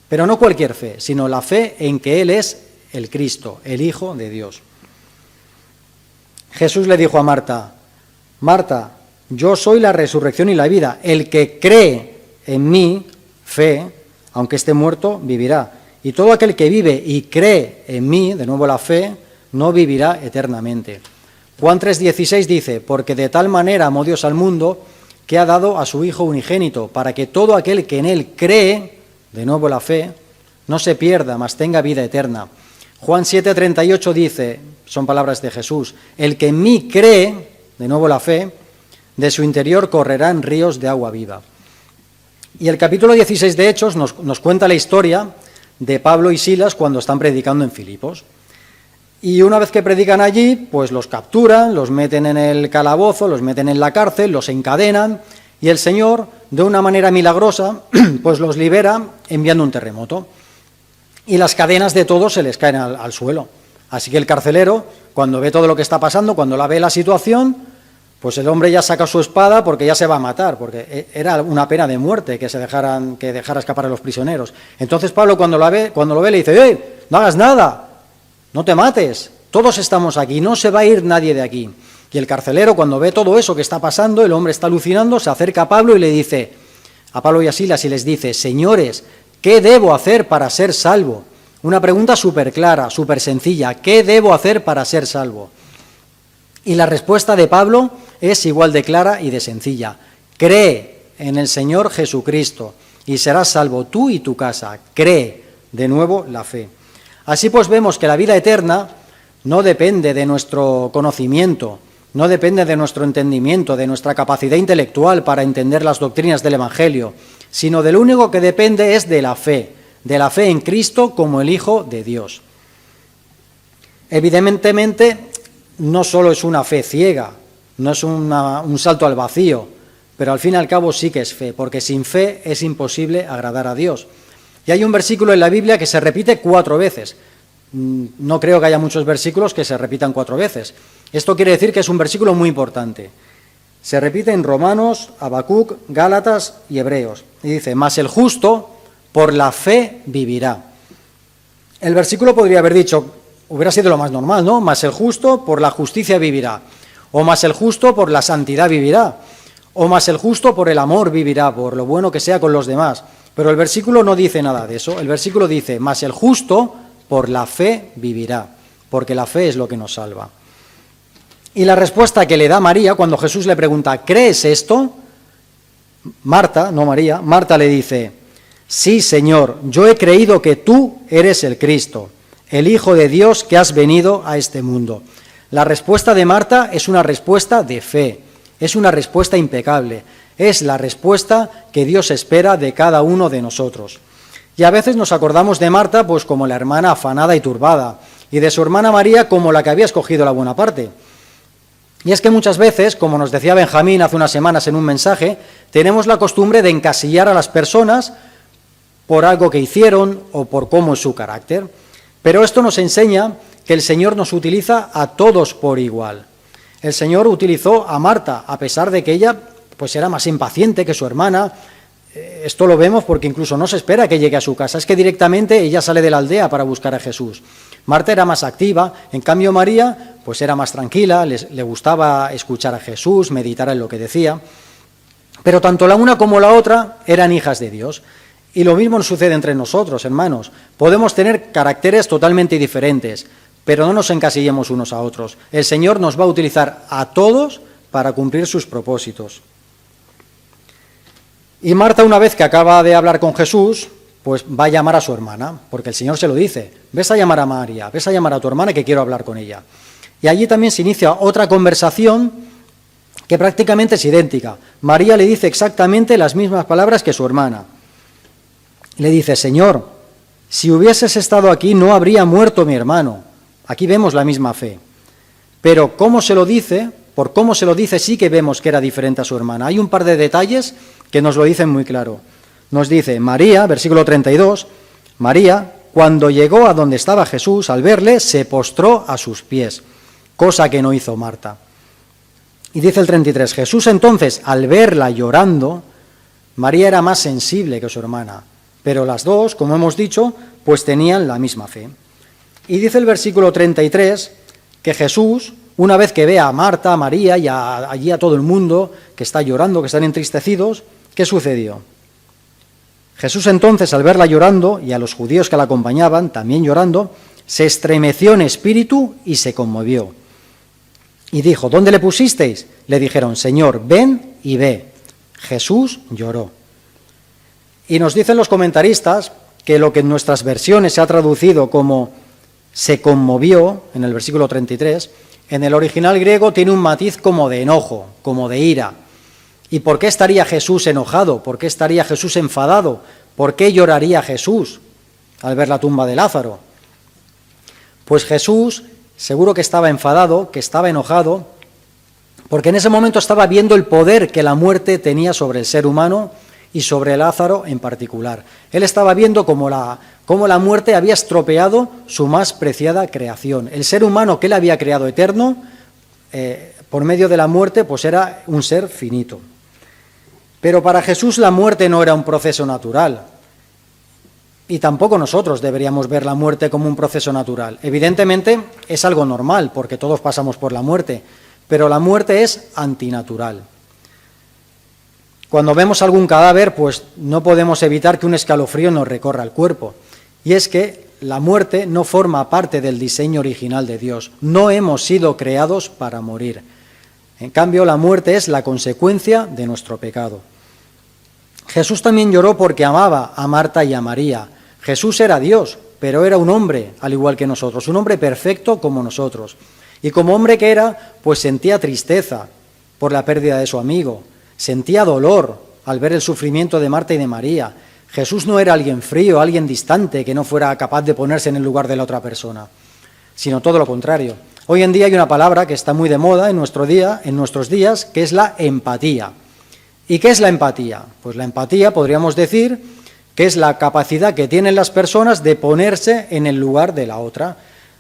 pero no cualquier fe, sino la fe en que Él es el Cristo, el Hijo de Dios. Jesús le dijo a Marta, Marta, yo soy la resurrección y la vida. El que cree en mí, fe, aunque esté muerto, vivirá. Y todo aquel que vive y cree en mí, de nuevo la fe, no vivirá eternamente. Juan 3,16 dice, porque de tal manera amó Dios al mundo que ha dado a su Hijo unigénito, para que todo aquel que en Él cree, de nuevo la fe, no se pierda, mas tenga vida eterna. Juan 7,38 dice, son palabras de Jesús, el que en mí cree, de nuevo la fe, de su interior correrán ríos de agua viva. Y el capítulo 16 de Hechos nos cuenta la historia de Pablo y Silas cuando están predicando en Filipos. Y una vez que predican allí, pues los capturan, los meten en el calabozo, los meten en la cárcel, los encadenan, y el Señor, de una manera milagrosa, pues los libera enviando un terremoto. Y las cadenas de todos se les caen al suelo. Así que el carcelero, cuando ve todo lo que está pasando, cuando la ve la situación, Pues el hombre ya saca su espada porque ya se va a matar, porque era una pena de muerte que dejara escapar a los prisioneros. Entonces Pablo cuando lo ve le dice: ¡Ey, no hagas nada! ¡No te mates! Todos estamos aquí, no se va a ir nadie de aquí. Y el carcelero, cuando ve todo eso que está pasando, el hombre está alucinando, se acerca a Pablo y le dice, a Pablo y a Silas, y les dice: señores, ¿qué debo hacer para ser salvo? Una pregunta súper clara, súper sencilla: ¿qué debo hacer para ser salvo? Y la respuesta de Pablo es igual de clara y de sencilla: cree en el Señor Jesucristo y serás salvo tú y tu casa. Cree, de nuevo, la fe. Así pues vemos que la vida eterna no depende de nuestro conocimiento, no depende de nuestro entendimiento, de nuestra capacidad intelectual para entender las doctrinas del Evangelio, sino de lo único que depende es de la fe en Cristo como el Hijo de Dios. Evidentemente, no solo es una fe ciega, no es un salto al vacío, pero al fin y al cabo sí que es fe, porque sin fe es imposible agradar a Dios. Y hay un versículo en la Biblia que se repite 4 veces. No creo que haya muchos versículos que se repitan 4 veces. Esto quiere decir que es un versículo muy importante. Se repite en Romanos, Habacuc, Gálatas y Hebreos. Y dice: mas el justo por la fe vivirá. El versículo podría haber dicho, hubiera sido lo más normal, ¿no? Mas el justo por la justicia vivirá. O mas el justo por la santidad vivirá. O mas el justo por el amor vivirá, por lo bueno que sea con los demás. Pero el versículo no dice nada de eso. El versículo dice: mas el justo por la fe vivirá, porque la fe es lo que nos salva. Y la respuesta que le da María cuando Jesús le pregunta: ¿crees esto? Marta, no María, Marta le dice: sí, Señor, yo he creído que tú eres el Cristo, el Hijo de Dios que has venido a este mundo. La respuesta de Marta es una respuesta de fe, es una respuesta impecable, es la respuesta que Dios espera de cada uno de nosotros. Y a veces nos acordamos de Marta pues como la hermana afanada y turbada, y de su hermana María como la que había escogido la buena parte. Y es que muchas veces, como nos decía Benjamín hace unas semanas en un mensaje, tenemos la costumbre de encasillar a las personas por algo que hicieron o por cómo es su carácter. Pero esto nos enseña que el Señor nos utiliza a todos por igual. El Señor utilizó a Marta, a pesar de que ella pues era más impaciente que su hermana. Esto lo vemos porque incluso no se espera que llegue a su casa, es que directamente ella sale de la aldea para buscar a Jesús. Marta era más activa, en cambio María pues era más tranquila, le gustaba escuchar a Jesús, meditar en lo que decía. Pero tanto la una como la otra eran hijas de Dios. Y lo mismo nos sucede entre nosotros, hermanos. Podemos tener caracteres totalmente diferentes, pero no nos encasillemos unos a otros. El Señor nos va a utilizar a todos para cumplir sus propósitos. Y Marta, una vez que acaba de hablar con Jesús, pues va a llamar a su hermana, porque el Señor se lo dice: ves a llamar a María, ves a llamar a tu hermana que quiero hablar con ella. Y allí también se inicia otra conversación que prácticamente es idéntica. María le dice exactamente las mismas palabras que su hermana. Le dice: Señor, si hubieses estado aquí no habría muerto mi hermano. Aquí vemos la misma fe. Pero cómo se lo dice, por cómo se lo dice sí que vemos que era diferente a su hermana. Hay un par de detalles que nos lo dicen muy claro. Nos dice María, versículo 32, María, cuando llegó a donde estaba Jesús, al verle, se postró a sus pies, cosa que no hizo Marta. Y dice el 33, Jesús entonces, al verla llorando, María era más sensible que su hermana, pero las dos, como hemos dicho, pues tenían la misma fe. Y dice el versículo 33 que Jesús, una vez que ve a Marta, a María y allí a todo el mundo que está llorando, que están entristecidos, ¿qué sucedió? Jesús entonces, al verla llorando y a los judíos que la acompañaban también llorando, se estremeció en espíritu y se conmovió. Y dijo: ¿dónde le pusisteis? Le dijeron: Señor, ven y ve. Jesús lloró. Y nos dicen los comentaristas que lo que en nuestras versiones se ha traducido como se conmovió, en el versículo 33, en el original griego tiene un matiz como de enojo, como de ira. ¿Y por qué estaría Jesús enojado? ¿Por qué estaría Jesús enfadado? ¿Por qué lloraría Jesús al ver la tumba de Lázaro? Pues Jesús seguro que estaba enfadado, que estaba enojado, porque en ese momento estaba viendo el poder que la muerte tenía sobre el ser humano y sobre Lázaro en particular. Él estaba viendo cómo la muerte había estropeado su más preciada creación. El ser humano que él había creado eterno por medio de la muerte, pues era un ser finito. Pero para Jesús la muerte no era un proceso natural. Y tampoco nosotros deberíamos ver la muerte como un proceso natural. Evidentemente es algo normal, porque todos pasamos por la muerte, pero la muerte es antinatural. Cuando vemos algún cadáver, pues no podemos evitar que un escalofrío nos recorra el cuerpo. Y es que la muerte no forma parte del diseño original de Dios. No hemos sido creados para morir. En cambio, la muerte es la consecuencia de nuestro pecado. Jesús también lloró porque amaba a Marta y a María. Jesús era Dios, pero era un hombre, al igual que nosotros, un hombre perfecto como nosotros. Y como hombre que era, pues sentía tristeza por la pérdida de su amigo, sentía dolor al ver el sufrimiento de Marta y de María. Jesús no era alguien frío, alguien distante, que no fuera capaz de ponerse en el lugar de la otra persona, sino todo lo contrario. Hoy en día hay una palabra que está muy de moda en nuestros días, que es la empatía. ¿Y qué es la empatía? Pues la empatía podríamos decir que es la capacidad que tienen las personas de ponerse en el lugar de la otra,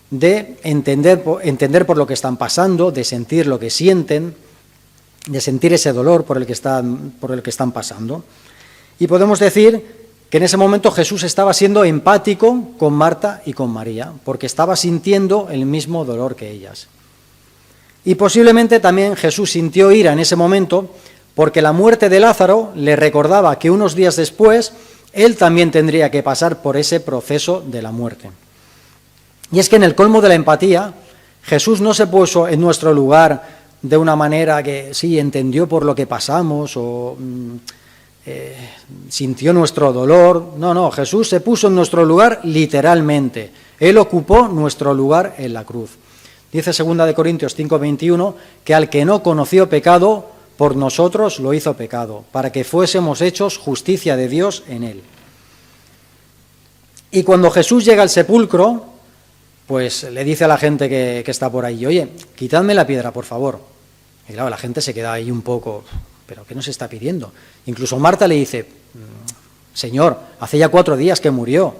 de entender por lo que están pasando, de sentir lo que sienten, de sentir ese dolor por el que están pasando. Y podemos decir que en ese momento Jesús estaba siendo empático con Marta y con María, porque estaba sintiendo el mismo dolor que ellas. Y posiblemente también Jesús sintió ira en ese momento, porque la muerte de Lázaro le recordaba que unos días después él también tendría que pasar por ese proceso de la muerte. Y es que en el colmo de la empatía, Jesús no se puso en nuestro lugar de una manera que sí entendió por lo que pasamos o sintió nuestro dolor. No, Jesús se puso en nuestro lugar literalmente. Él ocupó nuestro lugar en la cruz. Dice 2 Corintios 5:21 que al que no conoció pecado, por nosotros lo hizo pecado, para que fuésemos hechos justicia de Dios en él. Y cuando Jesús llega al sepulcro, pues le dice a la gente que está por ahí, oye, quitadme la piedra, por favor. Y claro, la gente se queda ahí un poco, ¿pero qué nos está pidiendo? Incluso Marta le dice, Señor, hace ya 4 días que murió,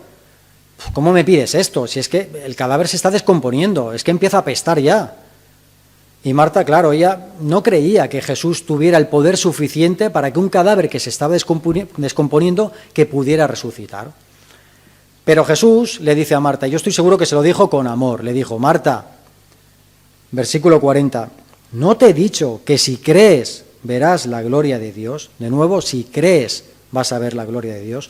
¿cómo me pides esto? Si es que el cadáver se está descomponiendo, es que empieza a apestar ya. Y Marta, claro, ella no creía que Jesús tuviera el poder suficiente para que un cadáver que se estaba descomponiendo que pudiera resucitar. Pero Jesús le dice a Marta, yo estoy seguro que se lo dijo con amor, le dijo, Marta, versículo 40, ¿no te he dicho que si crees verás la gloria de Dios? De nuevo, si crees vas a ver la gloria de Dios.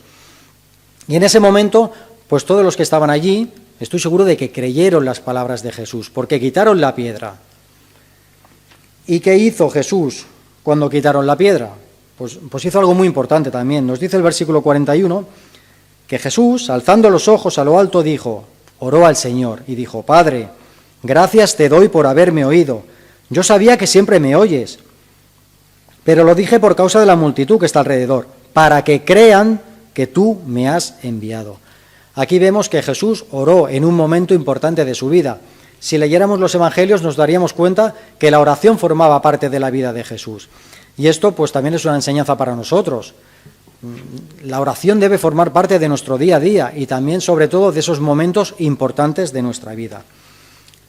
Y en ese momento, pues todos los que estaban allí, estoy seguro de que creyeron las palabras de Jesús, porque quitaron la piedra. ¿Y qué hizo Jesús cuando quitaron la piedra? Pues hizo algo muy importante también. Nos dice el versículo 41 que Jesús, alzando los ojos a lo alto, oró al Señor y dijo, Padre, gracias te doy por haberme oído. Yo sabía que siempre me oyes, pero lo dije por causa de la multitud que está alrededor, para que crean que tú me has enviado. Aquí vemos que Jesús oró en un momento importante de su vida. Si leyéramos los evangelios nos daríamos cuenta que la oración formaba parte de la vida de Jesús. Y esto pues también es una enseñanza para nosotros. La oración debe formar parte de nuestro día a día y también sobre todo de esos momentos importantes de nuestra vida.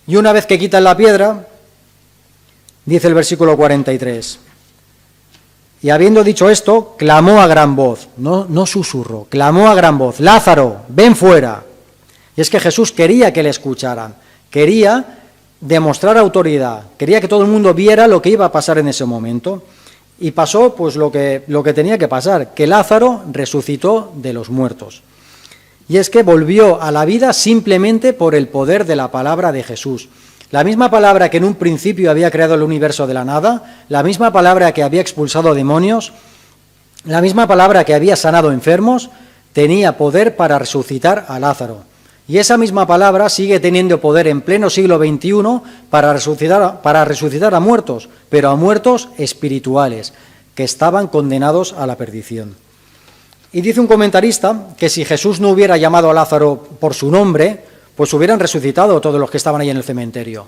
Y una vez que quitan la piedra, dice el versículo 43, y habiendo dicho esto, clamó a gran voz, no susurró, clamó a gran voz, Lázaro, ven fuera. Y es que Jesús quería que le escucharan. Quería demostrar autoridad, quería que todo el mundo viera lo que iba a pasar en ese momento. Y pasó pues lo que tenía que pasar, que Lázaro resucitó de los muertos. Y es que volvió a la vida simplemente por el poder de la palabra de Jesús. La misma palabra que en un principio había creado el universo de la nada, la misma palabra que había expulsado demonios, la misma palabra que había sanado enfermos, tenía poder para resucitar a Lázaro. Y esa misma palabra sigue teniendo poder en pleno siglo XXI para resucitar a muertos, pero a muertos espirituales, que estaban condenados a la perdición. Y dice un comentarista que si Jesús no hubiera llamado a Lázaro por su nombre, pues hubieran resucitado todos los que estaban ahí en el cementerio.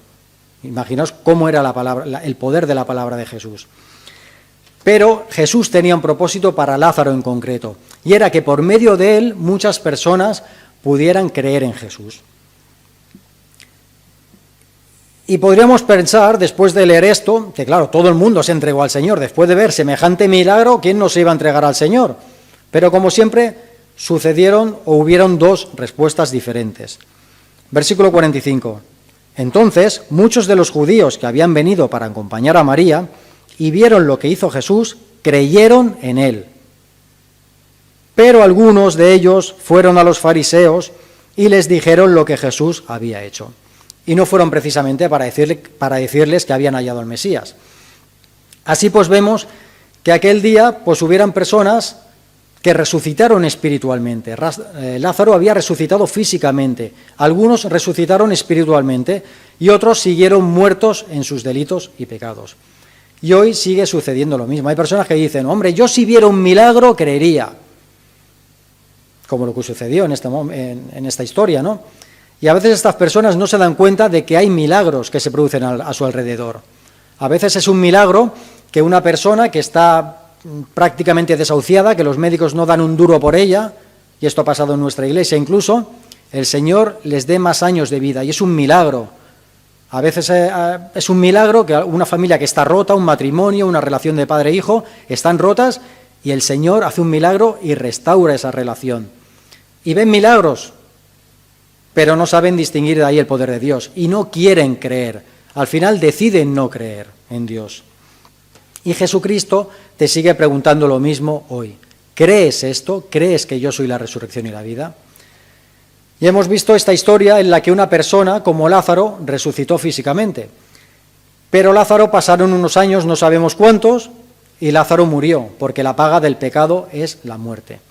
Imaginaos cómo era el poder de la palabra de Jesús. Pero Jesús tenía un propósito para Lázaro en concreto, y era que por medio de él muchas personas pudieran creer en Jesús. Y podríamos pensar, después de leer esto, que claro, todo el mundo se entregó al Señor. Después de ver semejante milagro, ¿quién no se iba a entregar al Señor? Pero como siempre, sucedieron o hubieron dos respuestas diferentes. Versículo 45. Entonces, muchos de los judíos que habían venido para acompañar a María y vieron lo que hizo Jesús, creyeron en él. Pero algunos de ellos fueron a los fariseos y les dijeron lo que Jesús había hecho. Y no fueron precisamente para decirles que habían hallado al Mesías. Así pues vemos que aquel día pues hubieran personas que resucitaron espiritualmente. Lázaro había resucitado físicamente, algunos resucitaron espiritualmente y otros siguieron muertos en sus delitos y pecados. Y hoy sigue sucediendo lo mismo. Hay personas que dicen, hombre, yo si viera un milagro creería, como lo que sucedió en esta historia, ¿no? Y a veces estas personas no se dan cuenta de que hay milagros que se producen a su alrededor. A veces es un milagro que una persona que está prácticamente desahuciada, que los médicos no dan un duro por ella, y esto ha pasado en nuestra iglesia incluso, el Señor les dé más años de vida, y es un milagro. A veces es un milagro que una familia que está rota, un matrimonio, una relación de padre e hijo, están rotas, y el Señor hace un milagro y restaura esa relación. Y ven milagros, pero no saben distinguir de ahí el poder de Dios, y no quieren creer. Al final deciden no creer en Dios. Y Jesucristo te sigue preguntando lo mismo hoy. ¿Crees esto? ¿Crees que yo soy la resurrección y la vida? Y hemos visto esta historia en la que una persona como Lázaro resucitó físicamente. Pero Lázaro pasaron unos años, no sabemos cuántos, y Lázaro murió, porque la paga del pecado es la muerte.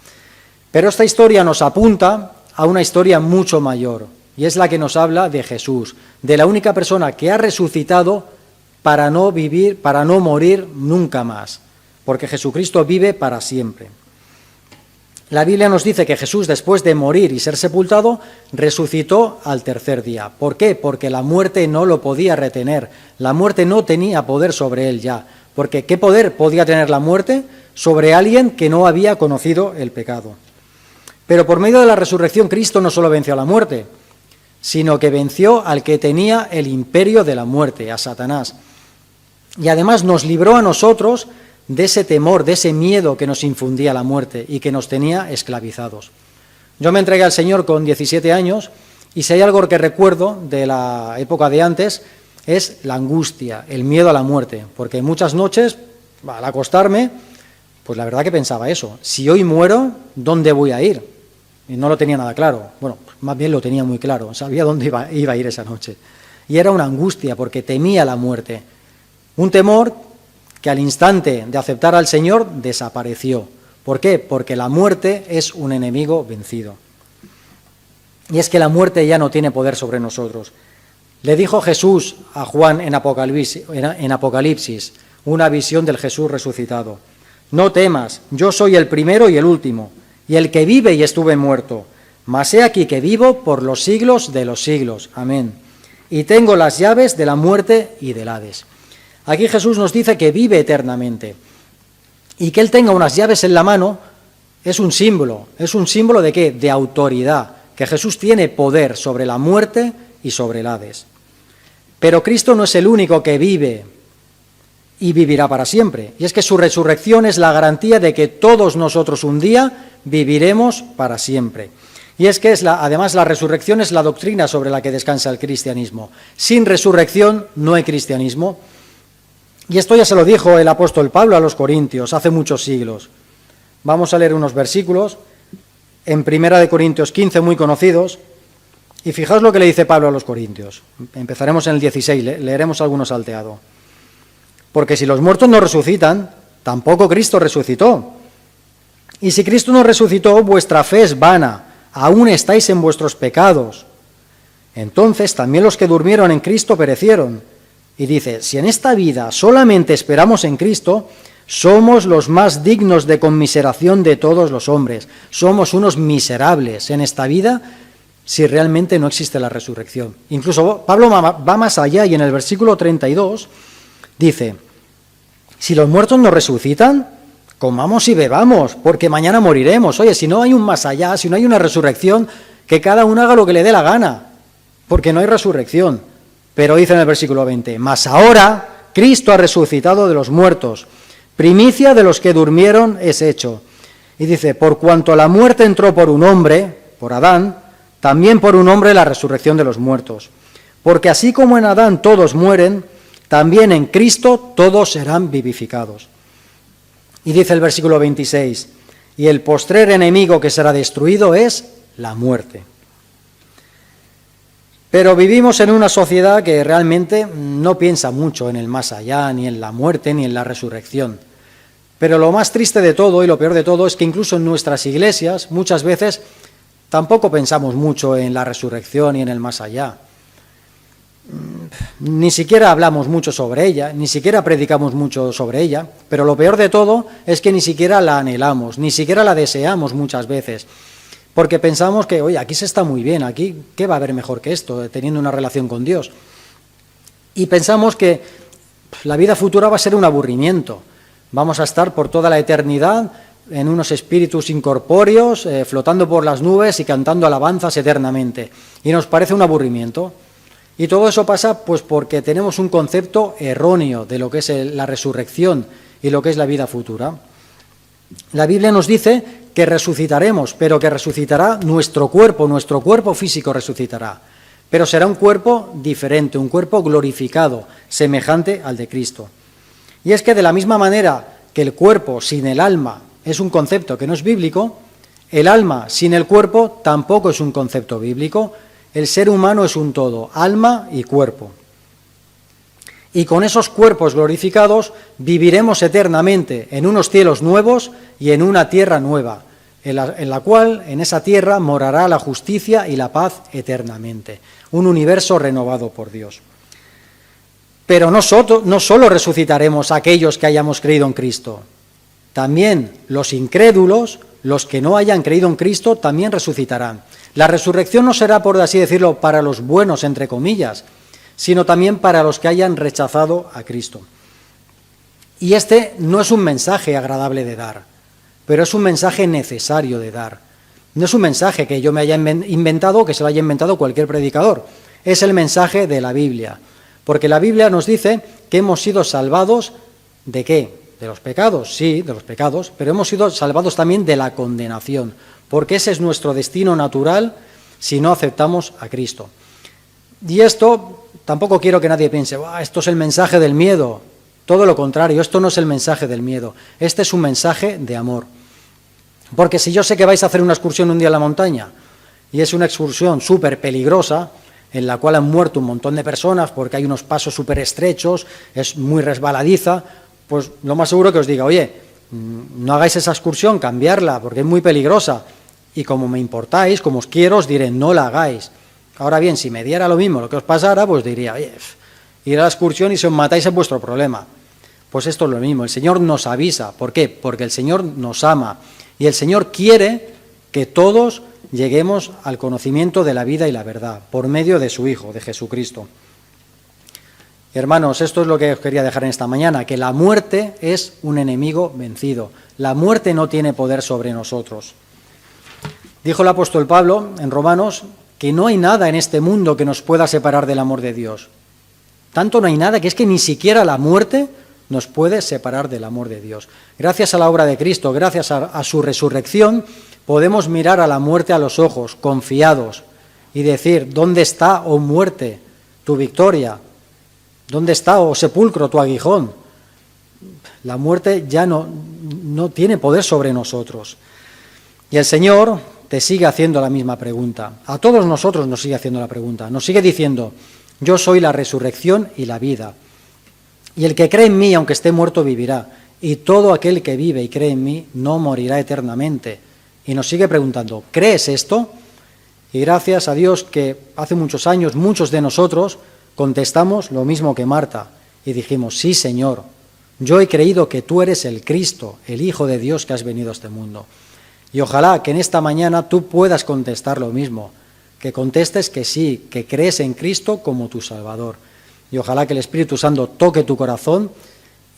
Pero esta historia nos apunta a una historia mucho mayor, y es la que nos habla de Jesús, de la única persona que ha resucitado para no morir nunca más, porque Jesucristo vive para siempre. La Biblia nos dice que Jesús, después de morir y ser sepultado, resucitó al tercer día. ¿Por qué? Porque la muerte no lo podía retener, la muerte no tenía poder sobre él ya, porque ¿qué poder podía tener la muerte sobre alguien que no había conocido el pecado? Pero por medio de la resurrección, Cristo no solo venció a la muerte, sino que venció al que tenía el imperio de la muerte, a Satanás. Y además nos libró a nosotros de ese temor, de ese miedo que nos infundía la muerte y que nos tenía esclavizados. Yo me entregué al Señor con 17 años y si hay algo que recuerdo de la época de antes es la angustia, el miedo a la muerte, porque muchas noches, al acostarme, pues la verdad que pensaba eso, si hoy muero, ¿dónde voy a ir? Y no lo tenía nada claro, bueno, más bien lo tenía muy claro, sabía dónde iba a ir esa noche. Y era una angustia porque temía la muerte. Un temor que al instante de aceptar al Señor desapareció. ¿Por qué? Porque la muerte es un enemigo vencido. Y es que la muerte ya no tiene poder sobre nosotros. Le dijo Jesús a Juan en Apocalipsis, una visión del Jesús resucitado. No temas, yo soy el primero y el último, y el que vive y estuve muerto. Mas he aquí que vivo por los siglos de los siglos. Amén. Y tengo las llaves de la muerte y del Hades. Aquí Jesús nos dice que vive eternamente y que Él tenga unas llaves en la mano es un símbolo ¿de qué? De autoridad, que Jesús tiene poder sobre la muerte y sobre el Hades. Pero Cristo no es el único que vive y vivirá para siempre, y es que su resurrección es la garantía de que todos nosotros un día viviremos para siempre. Y es que además la resurrección es la doctrina sobre la que descansa el cristianismo. Sin resurrección no hay cristianismo. Y esto ya se lo dijo el apóstol Pablo a los Corintios hace muchos siglos. Vamos a leer unos versículos en 1 Corintios 15, muy conocidos, y fijaos lo que le dice Pablo a los Corintios. Empezaremos en el 16, leeremos alguno salteado. Porque si los muertos no resucitan, tampoco Cristo resucitó. Y si Cristo no resucitó, vuestra fe es vana, aún estáis en vuestros pecados. Entonces también los que durmieron en Cristo perecieron. Y dice, si en esta vida solamente esperamos en Cristo, somos los más dignos de conmiseración de todos los hombres. Somos unos miserables en esta vida si realmente no existe la resurrección. Incluso Pablo va más allá y en el versículo 32 dice, si los muertos no resucitan, comamos y bebamos, porque mañana moriremos. Oye, si no hay un más allá, si no hay una resurrección, que cada uno haga lo que le dé la gana, porque no hay resurrección. Pero dice en el versículo 20, mas ahora Cristo ha resucitado de los muertos, primicia de los que durmieron es hecho. Y dice, por cuanto la muerte entró por un hombre, por Adán, también por un hombre la resurrección de los muertos. Porque así como en Adán todos mueren, también en Cristo todos serán vivificados. Y dice el versículo 26, y el postrer enemigo que será destruido es la muerte. Pero vivimos en una sociedad que realmente no piensa mucho en el más allá, ni en la muerte, ni en la resurrección. Pero lo más triste de todo y lo peor de todo es que incluso en nuestras iglesias muchas veces tampoco pensamos mucho en la resurrección y en el más allá. Ni siquiera hablamos mucho sobre ella, ni siquiera predicamos mucho sobre ella, pero lo peor de todo es que ni siquiera la anhelamos, ni siquiera la deseamos muchas veces, porque pensamos que, oye, aquí se está muy bien, aquí, ¿qué va a haber mejor que esto, teniendo una relación con Dios? Y pensamos que la vida futura va a ser un aburrimiento, vamos a estar por toda la eternidad en unos espíritus incorpóreos, flotando por las nubes y cantando alabanzas eternamente, y nos parece un aburrimiento. Y todo eso pasa pues porque tenemos un concepto erróneo de lo que es la resurrección y lo que es la vida futura. La Biblia nos dice que resucitaremos, pero que resucitará nuestro cuerpo físico resucitará, pero será un cuerpo diferente, un cuerpo glorificado, semejante al de Cristo. Y es que de la misma manera que el cuerpo sin el alma es un concepto que no es bíblico, el alma sin el cuerpo tampoco es un concepto bíblico. El ser humano es un todo, alma y cuerpo. Y con esos cuerpos glorificados viviremos eternamente en unos cielos nuevos y en una tierra nueva, en la cual, en esa tierra, morará la justicia y la paz eternamente. Un universo renovado por Dios. Pero no solo resucitaremos a aquellos que hayamos creído en Cristo, también los incrédulos, los que no hayan creído en Cristo, también resucitarán. La resurrección no será, por así decirlo, para los buenos, entre comillas, sino también para los que hayan rechazado a Cristo. Y este no es un mensaje agradable de dar, pero es un mensaje necesario de dar. No es un mensaje que yo me haya inventado o que se lo haya inventado cualquier predicador. Es el mensaje de la Biblia, porque la Biblia nos dice que hemos sido salvados ¿de qué? De los pecados, sí, de los pecados, pero hemos sido salvados también de la condenación, porque ese es nuestro destino natural si no aceptamos a Cristo. Y esto, tampoco quiero que nadie piense, esto es el mensaje del miedo. Todo lo contrario, esto no es el mensaje del miedo, este es un mensaje de amor. Porque si yo sé que vais a hacer una excursión un día en la montaña, y es una excursión súper peligrosa, en la cual han muerto un montón de personas porque hay unos pasos súper estrechos, es muy resbaladiza, pues lo más seguro que os diga, oye, no hagáis esa excursión, cambiarla, porque es muy peligrosa. Y como me importáis, como os quiero, os diré, no la hagáis. Ahora bien, si me diera lo mismo lo que os pasara, pues diría, oye, ir a la excursión y si os matáis es vuestro problema. Pues esto es lo mismo, el Señor nos avisa. ¿Por qué? Porque el Señor nos ama. Y el Señor quiere que todos lleguemos al conocimiento de la vida y la verdad, por medio de su Hijo, de Jesucristo. Hermanos, esto es lo que os quería dejar en esta mañana, que la muerte es un enemigo vencido. La muerte no tiene poder sobre nosotros. Dijo el apóstol Pablo en Romanos que no hay nada en este mundo que nos pueda separar del amor de Dios. Tanto no hay nada que es que ni siquiera la muerte nos puede separar del amor de Dios. Gracias a la obra de Cristo, gracias a su resurrección, podemos mirar a la muerte a los ojos, confiados, y decir, ¿dónde está, oh muerte, tu victoria? ¿Dónde está, oh sepulcro, tu aguijón? La muerte ya no tiene poder sobre nosotros. Y el Señor te sigue haciendo la misma pregunta. A todos nosotros nos sigue haciendo la pregunta. Nos sigue diciendo, yo soy la resurrección y la vida. Y el que cree en mí, aunque esté muerto, vivirá. Y todo aquel que vive y cree en mí no morirá eternamente. Y nos sigue preguntando, ¿crees esto? Y gracias a Dios que hace muchos años, muchos de nosotros contestamos lo mismo que Marta. Y dijimos, sí, Señor, yo he creído que tú eres el Cristo, el Hijo de Dios que has venido a este mundo. Y ojalá que en esta mañana tú puedas contestar lo mismo, que contestes que sí, que crees en Cristo como tu Salvador. Y ojalá que el Espíritu Santo toque tu corazón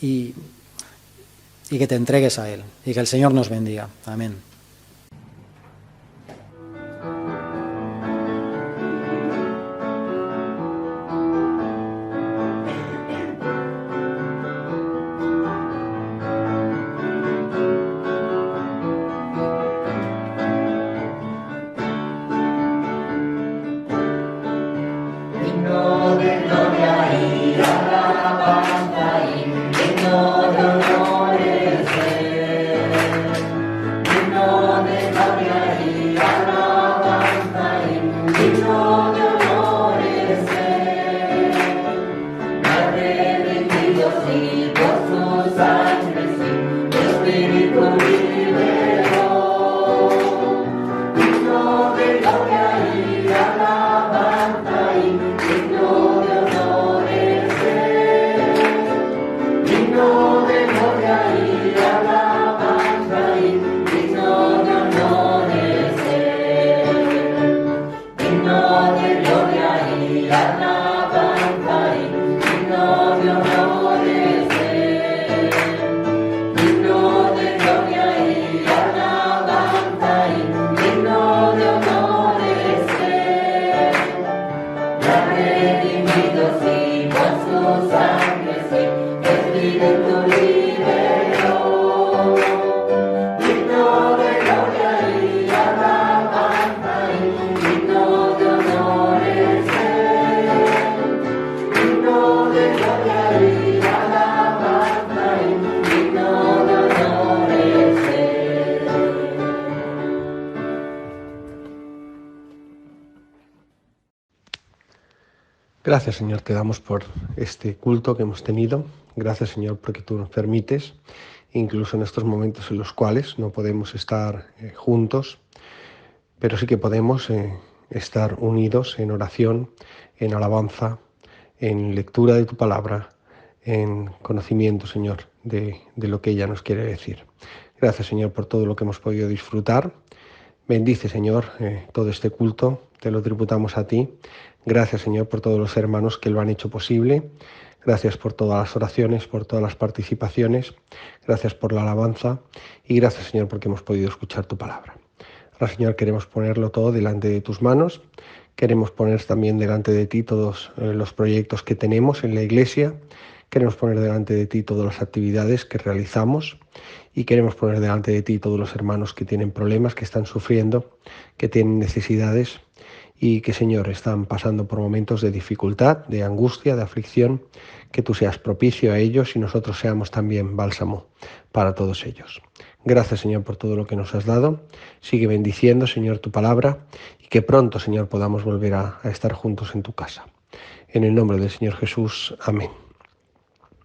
y que te entregues a Él. Y que el Señor nos bendiga. Amén. alabanza y digno de honores es. Digno de gloria y alabanza y digno de honores es. Ya redimidos y por su sangre sí, Espíritu liberó. Digno de gloria y alabanza y digno de honores es. Digno de gloria y alabanza y digno de honores es. Gracias, Señor, te damos por este culto que hemos tenido. Gracias, Señor, porque tú nos permites, incluso en estos momentos en los cuales no podemos estar juntos, pero sí que podemos estar unidos en oración, en alabanza, en lectura de tu palabra, en conocimiento, Señor, de lo que ella nos quiere decir. Gracias, Señor, por todo lo que hemos podido disfrutar. Bendice, Señor, todo este culto, te lo tributamos a ti. Gracias, Señor, por todos los hermanos que lo han hecho posible. Gracias por todas las oraciones, por todas las participaciones. Gracias por la alabanza. Y gracias, Señor, porque hemos podido escuchar tu palabra. Ahora, Señor, queremos ponerlo todo delante de tus manos. Queremos poner también delante de ti todos los proyectos que tenemos en la Iglesia. Queremos poner delante de ti todas las actividades que realizamos. Y queremos poner delante de ti todos los hermanos que tienen problemas, que están sufriendo, que tienen necesidades y que, Señor, están pasando por momentos de dificultad, de angustia, de aflicción. Que tú seas propicio a ellos y nosotros seamos también bálsamo para todos ellos. Gracias, Señor, por todo lo que nos has dado. Sigue bendiciendo, Señor, tu palabra y que pronto, Señor, podamos volver a estar juntos en tu casa. En el nombre del Señor Jesús. Amén.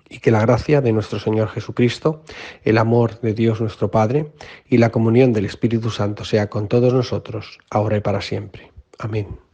Y que la gracia de nuestro Señor Jesucristo, el amor de Dios nuestro Padre y la comunión del Espíritu Santo sea con todos nosotros, ahora y para siempre. Amén.